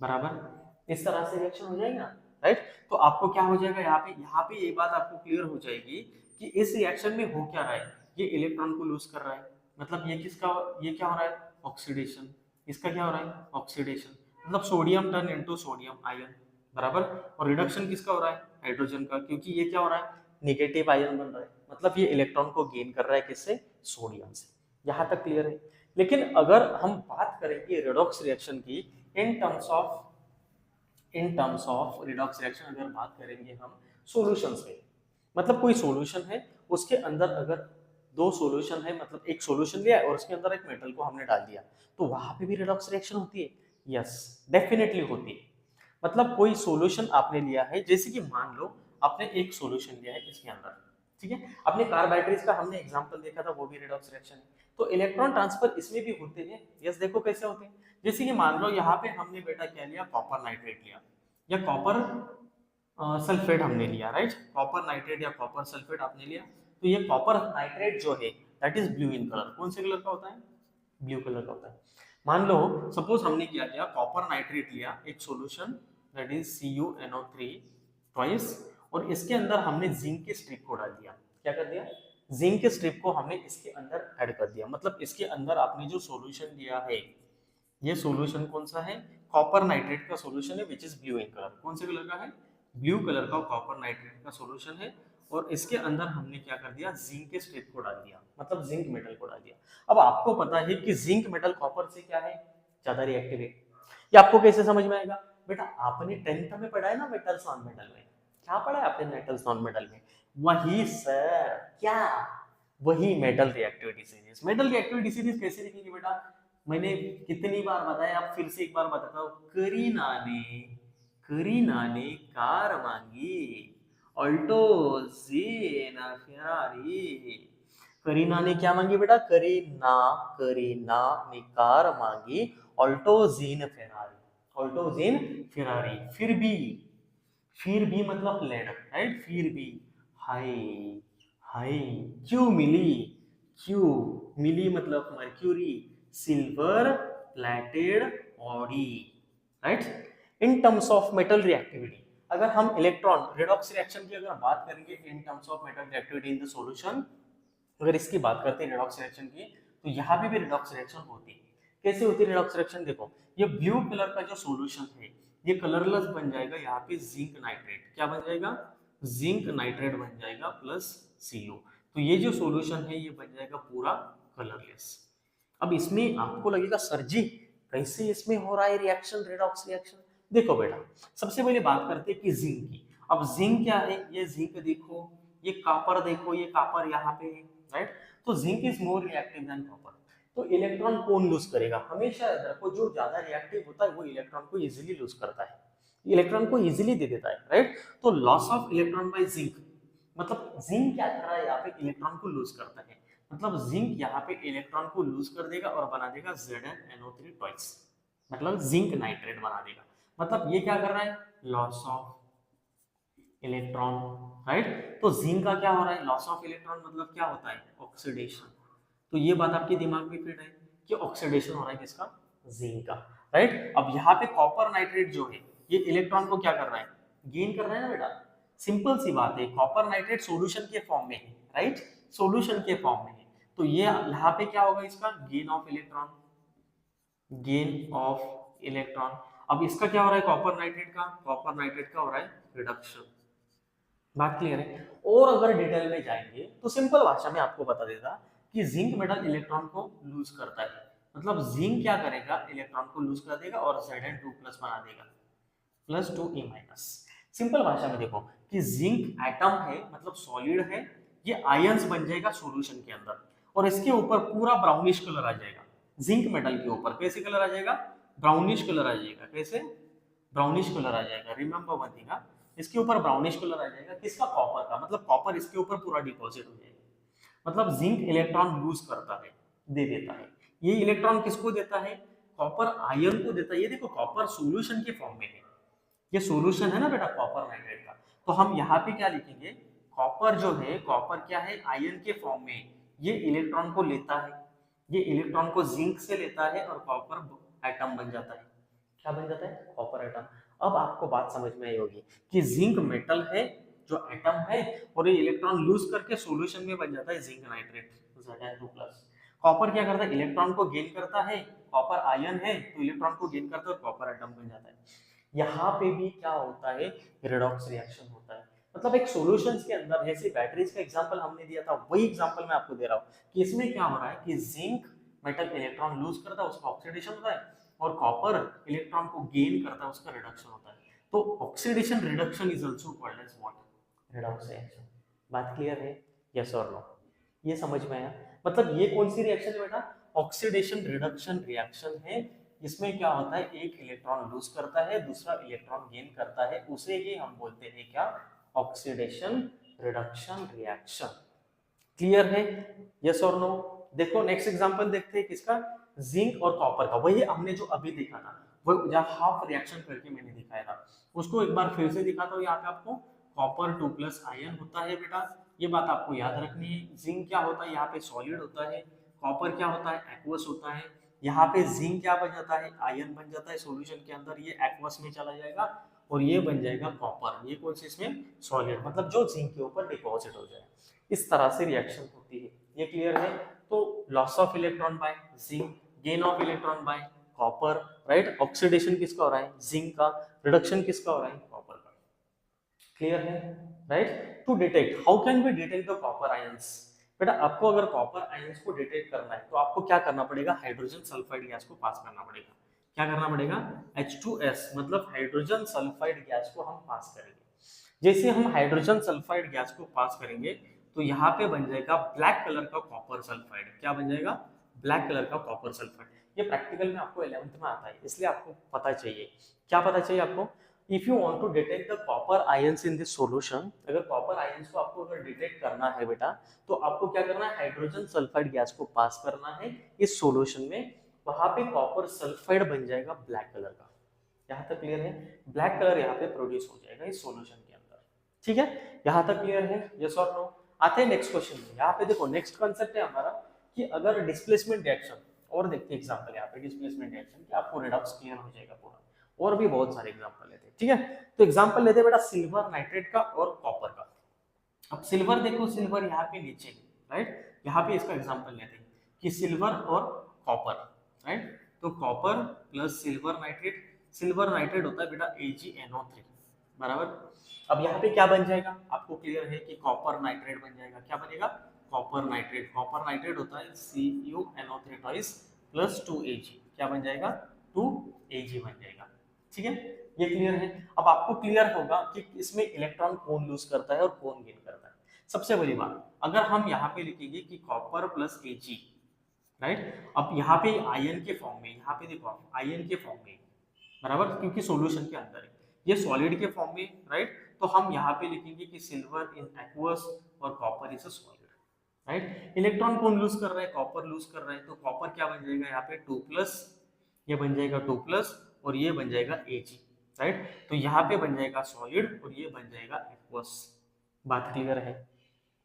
बराबर। इस तरह से रिएक्शन हो जाएगा, राइट। तो आपको क्या हो जाएगा यहाँ पे ये बात आपको क्लियर हो जाएगी कि इस रिएक्शन में हो क्या रहा है, ये इलेक्ट्रॉन को लूज कर रहा है, मतलब ये किसका, ये क्या हो रहा है, ऑक्सीडेशन। इसका क्या हो रहा है, ऑक्सीडेशन, मतलब sodium turn into sodium ion, बराबर। और रिडक्शन किसका हो रहा है, हाइड्रोजन का, क्योंकि ये क्या हो रहा है, नेगेटिव आयन बन रहा है, मतलब ये इलेक्ट्रॉन को गेन कर रहा है किससे, सोडियम से। यहाँ तक क्लियर है। लेकिन अगर हम बात करेंगे रेडॉक्स रिएक्शन की in terms of redox reaction, अगर बात करेंगे हम सॉल्यूशंस में, मतलब कोई सॉल्यूशन है उसके अंदर अगर दो सॉल्यूशन है, मतलब एक सॉल्यूशन लिया और उसके अंदर एक मेटल को हमने डाल दिया, तो वहां पे भी रिडॉक्स रिएक्शन होती है, यस डेफिनेटली होती है। मतलब कोई सॉल्यूशन आपने लिया है, जैसे कि मान लो आपने एक सॉल्यूशन लिया है इसके अंदर, ठीक है, अपने कार्बोहाइड्रेट्स का हमने एग्जांपल देखा था, वो भी रिडॉक्स रिएक्शन है। तो इलेक्ट्रॉन ट्रांसफर इसमें भी होते हैं, यस देखो कैसे होते हैं। जैसे कि मान लो यहाँ पे हमने बेटा क्या लिया, कॉपर नाइट्रेट लिया या कॉपर सल्फेट हमने लिया, राइट, कॉपर नाइट्रेट या कॉपर सल्फेट आपने लिया। तो ये कॉपर नाइट्रेट जो है that is blue in colour, कौन से कलर का होता है, ब्लू कलर का होता है। मान लो सपोज हमने क्या किया, कॉपर नाइट्रेट लिया एक solution that is CuNO3 twice, और इसके अंदर हमने जिंक के स्ट्रिप को डाल दिया। क्या कर दिया, जिंक के स्ट्रिप को हमने इसके अंदर ऐड कर दिया। मतलब इसके अंदर आपने जो सॉल्यूशन दिया है, ये सॉल्यूशन कौन सा है, कॉपर नाइट्रेट का सॉल्यूशन है which is blue in colour. कौन से कलर का है, ब्लू कलर का कॉपर नाइट्रेट का सॉल्यूशन है, और इसके अंदर हमने क्या कर दिया, जिंक के स्ट्रिप को डाल दिया, मतलब जिंक मेटल को डाल दिया। अब आपको पता है कि जिंक मेटल कॉपर से क्या है, ज्यादा रिएक्टिव है। ये आपको कैसे समझ में आएगा, बेटा आपने 10th में पढ़ा है ना मेटल्स नॉन मेटल में, क्या पढ़ा है आपने मेटल्स नॉन मेटल में, वही सर, क्या, वही metal reactivity series. Metal reactivity series कैसे लिखेंगे बेटा, मैंने कितनी बार बताया, आप फिर से एक बार बताता हूँ। करीना ने कार मांगी, ऑल्टो जेना फेरारी। करीना ने क्या मांगी बेटा, करीना ने कार मांगी, Alto gene Ferrari, Alto gene Ferrari. फिर भी मतलब लेड, राइट, फिर भी हाय, हाय क्यों मिली, क्यों मिली मतलब mercury, silver plated body, right. In terms of metal reactivity, अगर हम इलेक्ट्रॉन रिडॉक्स रिएक्शन की अगर बात करेंगे in terms of metal reactivity in the solution, अगर इसकी बात करते हैं रिडॉक्स रिएक्शन की, तो यहाँ पे भी रिडॉक्स रिएक्शन होती है। कैसे होती है रिडॉक्स रिएक्शन? देखो, ये ब्लू कलर का जो सॉल्यूशन है ये कलरलेस बन जाएगा, यहाँ पे जिंक नाइट्रेट क्या बन जाएगा? जिंक नाइट्रेट बन जाएगा प्लस CO। तो ये जो सॉल्यूशन है ये बन जाएगा पूरा कलरलेस। अब इसमें आपको लगेगा सर जी कैसे इसमें हो रहा है रिएक्शन, रेडॉक्स रिएक्शन? देखो बेटा, सबसे पहले बात करते हैं कि जिंक की। अब जिंक क्या है? ये जिंक देखो, ये कॉपर देखो, ये कॉपर यहाँ पे है, राइट। तो zinc is more reactive than copper. तो इलेक्ट्रॉन कौन लूज करेगा? हमेशा याद रखो, जो ज्यादा रिएक्टिव होता है वो इलेक्ट्रॉन को इजीली लूज करता है, इलेक्ट्रॉन को इजीली दे देता है, राइट। तो loss of electron bye zinc, मतलब जिंक क्या कर रहा है यहाँ पे? इलेक्ट्रॉन को लूज करता है। मतलब जिंक यहाँ पे इलेक्ट्रॉन को लूज कर देगा और बना देगा ZnNO3 ट्वाइस, मतलब जिंक नाइट्रेट बना देगा। मतलब ये क्या कर रहा है? Loss of electron, right. तो जिंक का क्या हो रहा है? लॉस ऑफ इलेक्ट्रॉन, मतलब क्या होता है? ऑक्सीडेशन। तो ये बात आपके दिमाग में फिट है कि ऑक्सीडेशन हो रहा है किसका? जिंक का, राइट। अब यहाँ पे कॉपर नाइट्रेट जो है ये इलेक्ट्रॉन को क्या कर रहा है? गेन कर रहा है ना बेटा। सिंपल सी बात है, कॉपर नाइट्रेट सॉल्यूशन के फॉर्म में है, राइट, सॉल्यूशन के फॉर्म में है। तो ये यहाँ पे क्या होगा? इसका gain of electron, gain of electron. अब इसका क्या हो रहा है? कॉपर नाइट्रेट का, कॉपर नाइट्रेट का हो रहा है रिडक्शन। बात क्लियर है? और अगर डिटेल में जाएंगे तो सिंपल भाषा में आपको बता देता कि जिंक मेटल इलेक्ट्रॉन को लूज करता है। मतलब जिंक क्या करेगा? इलेक्ट्रॉन को लूज कर देगा और Zn2+ बना देगा, +2E-। सिंपल भाषा में देखो कि जिंक एटम है, मतलब सॉलिड है, ये आयंस बन जाएगा सॉल्यूशन के अंदर और इसके ऊपर पूरा ब्राउनिश कलर आ जाएगा। जिंक मेटल के ऊपर कैसे कलर आ जाएगा? ब्राउनिश कलर आ जाएगा। कैसे? ब्राउनिश कलर आ जाएगा। रिमेंबर वन थिंग, इसके ऊपर ब्राउनिश कलर आ जाएगा। किसका? कॉपर का। मतलब कॉपर इसके ऊपर पूरा डिपॉजिट हो जाएगा। मतलब जिंक इलेक्ट्रॉन लूज करता है, दे देता है। ये इलेक्ट्रॉन किसको देता है? कॉपर आयन को देता है। ये देखो कॉपर सॉल्यूशन के फॉर्म में है, ये सॉल्यूशन है ना बेटा कॉपर नाइट्रेट का। तो हम यहाँ पे क्या लिखेंगे? कॉपर जो है, कॉपर क्या है? आयन के फॉर्म में। ये इलेक्ट्रॉन को लेता है, ये इलेक्ट्रॉन को जिंक से लेता है और कॉपर एटम बन जाता है। क्या बन जाता है? Copper atom. अब आपको बात समझ में आई होगी कि जिंक मेटल है जो एटम है और ये इलेक्ट्रॉन लूज करके सॉल्यूशन में बन जाता है जिंक नाइट्रेट Zn2+। कॉपर क्या करता है? इलेक्ट्रॉन को गेन करता है, कॉपर आयन है तो इलेक्ट्रॉन को गेन करता है और कॉपर एटम बन जाता है। यहाँ पे भी क्या होता है? रिडॉक्स रिएक्शन होता है। मतलब एक सॉल्यूशंस के अंदर, जैसे बैटरीज का एग्जांपल हमने दिया था वही एग्जांपल मैं आपको दे रहा हूँ कि इसमें क्या हो रहा है कि जिंक मेटल इलेक्ट्रॉन लूज करता है, उसका ऑक्सीडेशन होता है, और कॉपर इलेक्ट्रॉन को गेन करता है, उसका रिडक्शन होता है। तो oxidation reduction is also called as what? Redox reaction. बात क्लियर है? यस और नो? ये समझ में आया? मतलब ये कौन सी रिएक्शन है बेटा? ऑक्सीडेशन रिडक्शन रिएक्शन है। इसमें क्या होता है? एक इलेक्ट्रॉन लूज करता है, दूसरा इलेक्ट्रॉन गेन करता है, उसे ही हम बोलते हैं क्या? Oxidation reduction reaction. क्लियर है? यस और नो? देखो नेक्स्ट एग्जांपल देखते हैं किसका? जिंक और कॉपर का। वही हमने जो अभी देखा था, वो जब हाफ रिएक्शन करके मैंने दिखाया था, उसको एक बार फिर से दिखाता हूँ यहाँ पे आपको। कॉपर 2+ आयन होता है बेटा, ये बात आपको याद रखनी है। जिंक क्या होता है? यहाँ पे सॉलिड होता है। कॉपर क्या होता है? एक्वस होता है। यहाँ पे जिंक क्या बन जाता है? आयन बन जाता है सॉल्यूशन के अंदर, ये एक्वस में चला जाएगा और ये बन जाएगा कॉपर। ये कौन सी इसमें? सॉलिड, मतलब जो जिंक के ऊपर डिपॉजिट हो जाए। इस तरह से रिएक्शन होती है। ये क्लियर है? तो loss of electron bye zinc, gain of electron bye copper, right. Oxidation किसका हो रहा है? जिंक का। रिडक्शन किसका हो रहा है? कॉपर का। क्लियर है? Right. To detect, how can we detect the copper ions? बेटा आपको अगर कॉपर आयंस को डिटेक्ट करना है तो आपको क्या करना पड़ेगा? हाइड्रोजन सल्फाइड गैस को पास करना पड़ेगा। क्या करना पड़ेगा? H2S, मतलब हाइड्रोजन सल्फाइड गैस को हम पास करेंगे। जैसे हम हाइड्रोजन सल्फाइड गैस को पास करेंगे तो यहाँ पे बन जाएगा ब्लैक कलर का कॉपर सल्फाइड। क्या बन जाएगा? ब्लैक कलर का कॉपर सल्फाइड। ये प्रैक्टिकल में आपको 11th में आता है, इसलिए आपको पता चाहिए। क्या पता चाहिए आपको? If you want to detect the copper ions in this solution, अगर कॉपर आयंस को आपको अगर डिटेक्ट करना है बेटा, तो आपको क्या करना है? हाइड्रोजन सल्फाइड गैस को पास करना है इस सॉल्यूशन में। वहां पे कॉपर सल्फाइड बन जाएगा ब्लैक कलर का। यहाँ तक क्लियर है? ब्लैक कलर यहाँ पे प्रोड्यूस हो जाएगा इस सॉल्यूशन के अंदर। ठीक है? यहाँ तक क्लियर है? यस और नो? आते हैं नेक्स्ट क्वेश्चन में। यहाँ पे देखो नेक्स्ट कॉन्सेप्ट है हमारा कि अगर डिस्प्लेसमेंट रिएक्शन और देखते हैं एग्जांपल यहाँ पे डिस्प्लेसमेंट रिएक्शन कि आपको रेडॉक्स क्लियर हो जाएगा पूरा। और भी बहुत सारे एग्जांपल लेते हैं, ठीक है। तो एग्जांपल लेते हैं बेटा सिल्वर नाइट्रेट का और कॉपर का। अब सिल्वर देखो, सिल्वर यहाँ पे नीचे है, राइट। यहाँ पे इसका एग्जांपल लेते हैं कि सिल्वर और कॉपर, राइट। तो कॉपर प्लस सिल्वर नाइट्रेट होता है बेटा AgNO3, बराबर। अब यहाँ पे क्या बन जाएगा, आपको क्लियर है कि कॉपर नाइट्रेट बन जाएगा। क्या बनेगा, कॉपर नाइट्रेट होता है CuNO3 ट्वाइस प्लस 2Ag, क्या बन जाएगा 2Ag बन जाएगा, ठीक है। ये क्लियर है। अब आपको क्लियर होगा कि इसमें इलेक्ट्रॉन कौन लूज करता है और कौन गेन करता है। सबसे बड़ी बात, अगर हम यहाँ पे लिखेंगे कि कॉपर प्लस Ag, राइट। अब यहाँ पे आयन के फॉर्म में, यहाँ पे देखो आयन के फॉर्म में, बराबर, क्योंकि सॉल्यूशन के अंदर है, ये सॉलिड के फॉर्म में, राइट। तो हम यहाँ पे लिखेंगे कि सिल्वर इन एक्वस और copper is a solid, right. Electron कौन लूज कर रहा है, कॉपर लूज कर रहा है। तो कॉपर क्या बन जाएगा यहाँ पे 2 प्लस, ये बन जाएगा 2 प्लस और ये बन जाएगा Ag, राइट। तो यहाँ पे बन जाएगा सॉलिड और ये बन जाएगा एक्वस। बात क्लियर है,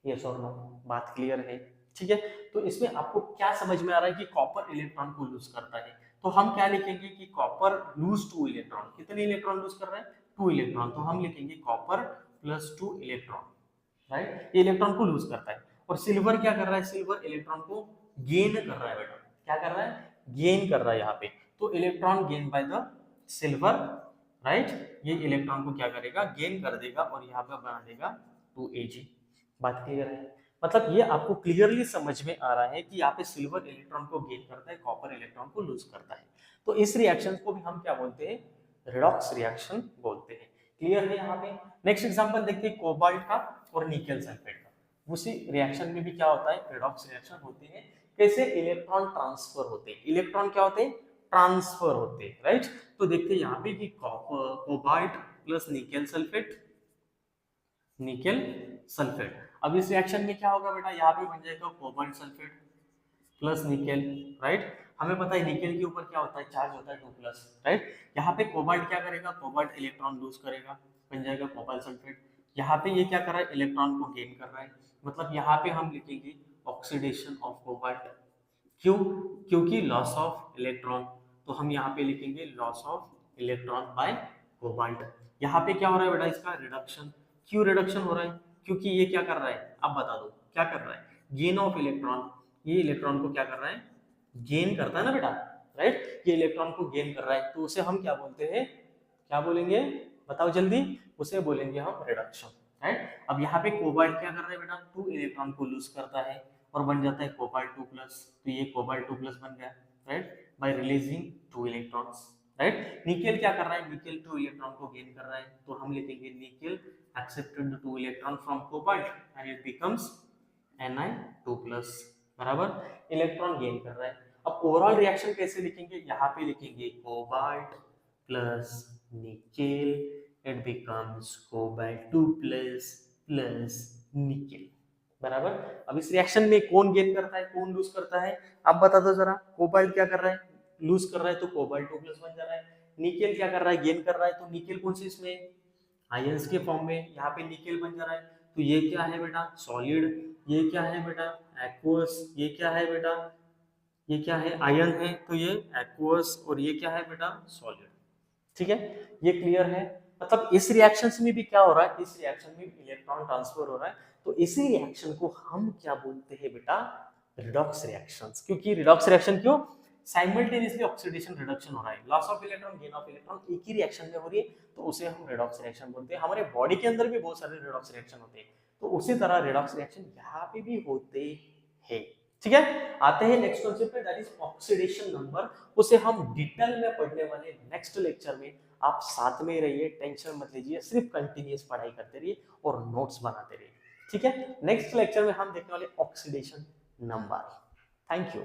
यस और नो, बात क्लियर है, ठीक है। तो इसमें आपको क्या समझ में आ रहा है कि कॉपर इलेक्ट्रॉन को लूज करता है। तो हम क्या लिखेंगे कि कॉपर लूज 2 इलेक्ट्रॉन, कितने इलेक्ट्रॉन लूज कर रहा है 2 इलेक्ट्रॉन। तो हम लिखेंगे कॉपर प्लस 2 इलेक्ट्रॉन, राइट। ये इलेक्ट्रॉन को लूज करता है। और सिल्वर क्या कर रहा है, सिल्वर इलेक्ट्रॉन को गेन कर रहा है बेटा। क्या कर रहा है, गेन कर रहा है यहाँ पे। तो electron gain by the silver, right. ये इलेक्ट्रॉन को क्या करेगा, गेन कर देगा और यहाँ पे बना देगा 2Ag। बात क्लियर है, मतलब ये आपको क्लियरली समझ में आ रहा है कि यहाँ पे सिल्वर इलेक्ट्रॉन को गेन करता है, कॉपर इलेक्ट्रॉन को लूज करता है। तो इस रिएक्शन को भी हम क्या बोलते हैं, रेडॉक्स रिएक्शन बोलते हैं। क्लियर है यहाँ पे। नेक्स्ट एग्जांपल देखते हैं कोबाल्ट का और निकेल सल्फेट का। उसी रिएक्शन में भी क्या होता है, रेडॉक्स रिएक्शन होती है। कैसे, इलेक्ट्रॉन ट्रांसफर होते हैं। इलेक्ट्रॉन क्या होते हैं, ट्रांसफर होते हैं, राइट। तो देखते हैं यहाँ पे कि कोबाल्ट प्लस निकेल सल्फेट। अब इस रिएक्शन में क्या होगा बेटा, यहाँ पे बन जाएगा cobalt sulphate plus nickel, right. हमें पता है निकेल के ऊपर क्या होता है, चार्ज होता है 2 प्लस, राइट। यहाँ पे कोबाल्ट क्या करेगा, कोबाल्ट इलेक्ट्रॉन लूज करेगा, बन जाएगा कोबाल्ट सल्फेट। यहाँ पे ये क्या कर रहा है, इलेक्ट्रॉन को गेन कर रहा है। मतलब यहाँ पे हम लिखेंगे ऑक्सीडेशन ऑफ कोबाल्ट। क्यों, क्योंकि लॉस ऑफ इलेक्ट्रॉन। तो हम यहाँ पे लिखेंगे loss of electron bye cobalt. यहाँ पे क्या हो रहा है बेटा, इसका रिडक्शन। क्यों रिडक्शन हो रहा है, क्योंकि ये क्या कर रहा है, अब बता दो क्या कर रहा है, गेन ऑफ इलेक्ट्रॉन। ये इलेक्ट्रॉन को क्या कर रहा है, गेन करता है ना बेटा, राइट। ये इलेक्ट्रॉन को गेन कर रहा है, तो उसे हम क्या बोलते हैं, क्या बोलेंगे, बताओ जल्दी। उसे बोलेंगे हम रिडक्शन, राइट। अब यहाँ पे कोबाल्ट क्या कर रहा है बेटा, 2 इलेक्ट्रॉन को लूज करता है और बन जाता है कोबाल्ट 2 प्लस। तो ये कोबाल्ट 2 प्लस बन गया, right, bye releasing 2 electrons, right. Nickel क्या कर रहा है, निकेल 2 इलेक्ट्रॉन को गेन कर रहा है। तो हम लिखेंगे nickel accepted 2 electron from cobalt and it becomes Ni2 plus, बराबर, इलेक्ट्रॉन गेन कर रहा है। अब ओवरऑल रिएक्शन कैसे लिखेंगे, यहाँ पे लिखेंगे cobalt plus nickel, it becomes cobalt 2 plus plus nickel, बराबर। अब इस रिएक्शन में कौन गेन करता है, कौन लूज करता है, अब बता दो जरा। कोबाल्ट क्या कर रहा है, लूज कर रहा है, तो कोबाल्ट 2 प्लस बन जा रहा है। निकेल क्या कर रहा है, गेन कर रहा है। तो निकेल कौन सी इसमें, आयंस के फॉर्म में, यहाँ पे निकेल बन जा रहा है। तो ये क्या है बेटा, सॉलिड। ये क्या है बेटा, एक्वस। ये क्या है बेटा, ये क्या है, आयन है। तो ये एक्वस और ये क्या है बेटा, सॉलिड, ठीक है। ये क्लियर है। मतलब इस रिएक्शन में भी क्या हो रहा है, इस रिएक्शन में इलेक्ट्रॉन ट्रांसफर हो रहा है। तो इसी रिएक्शन को हम क्या बोलते हैं बेटा, रिडॉक्स रिएक्शंस। क्योंकि रिडॉक्स रिएक्शन क्यों, साइमल्टेनियसली ऑक्सीडेशन रिडक्शन हो रहा है, loss of electron gain of electron एक ही रिएक्शन में हो रही है। तो उसे हम रिडॉक्स रिएक्शन बोलते हैं। हमारे बॉडी के अंदर भी बहुत सारे रिडॉक्स रिएक्शन होते हैं, तो उसी तरह रिडॉक्स रिएक्शन यहाँ पे भी होते हैं, ठीक है। आते हैं नेक्स्ट कॉन्सेप्ट पे, दैट इज ऑक्सीडेशन नंबर। उसे हम डिटेल में पढ़ने वाले नेक्स्ट लेक्चर में। आप साथ में रहिए, टेंशन मत लीजिए, सिर्फ कंटिन्यूअस पढ़ाई करते रहिए और नोट्स बनाते रहिए, ठीक है। नेक्स्ट लेक्चर में हम देखने वाले ऑक्सीडेशन नंबर। Thank you.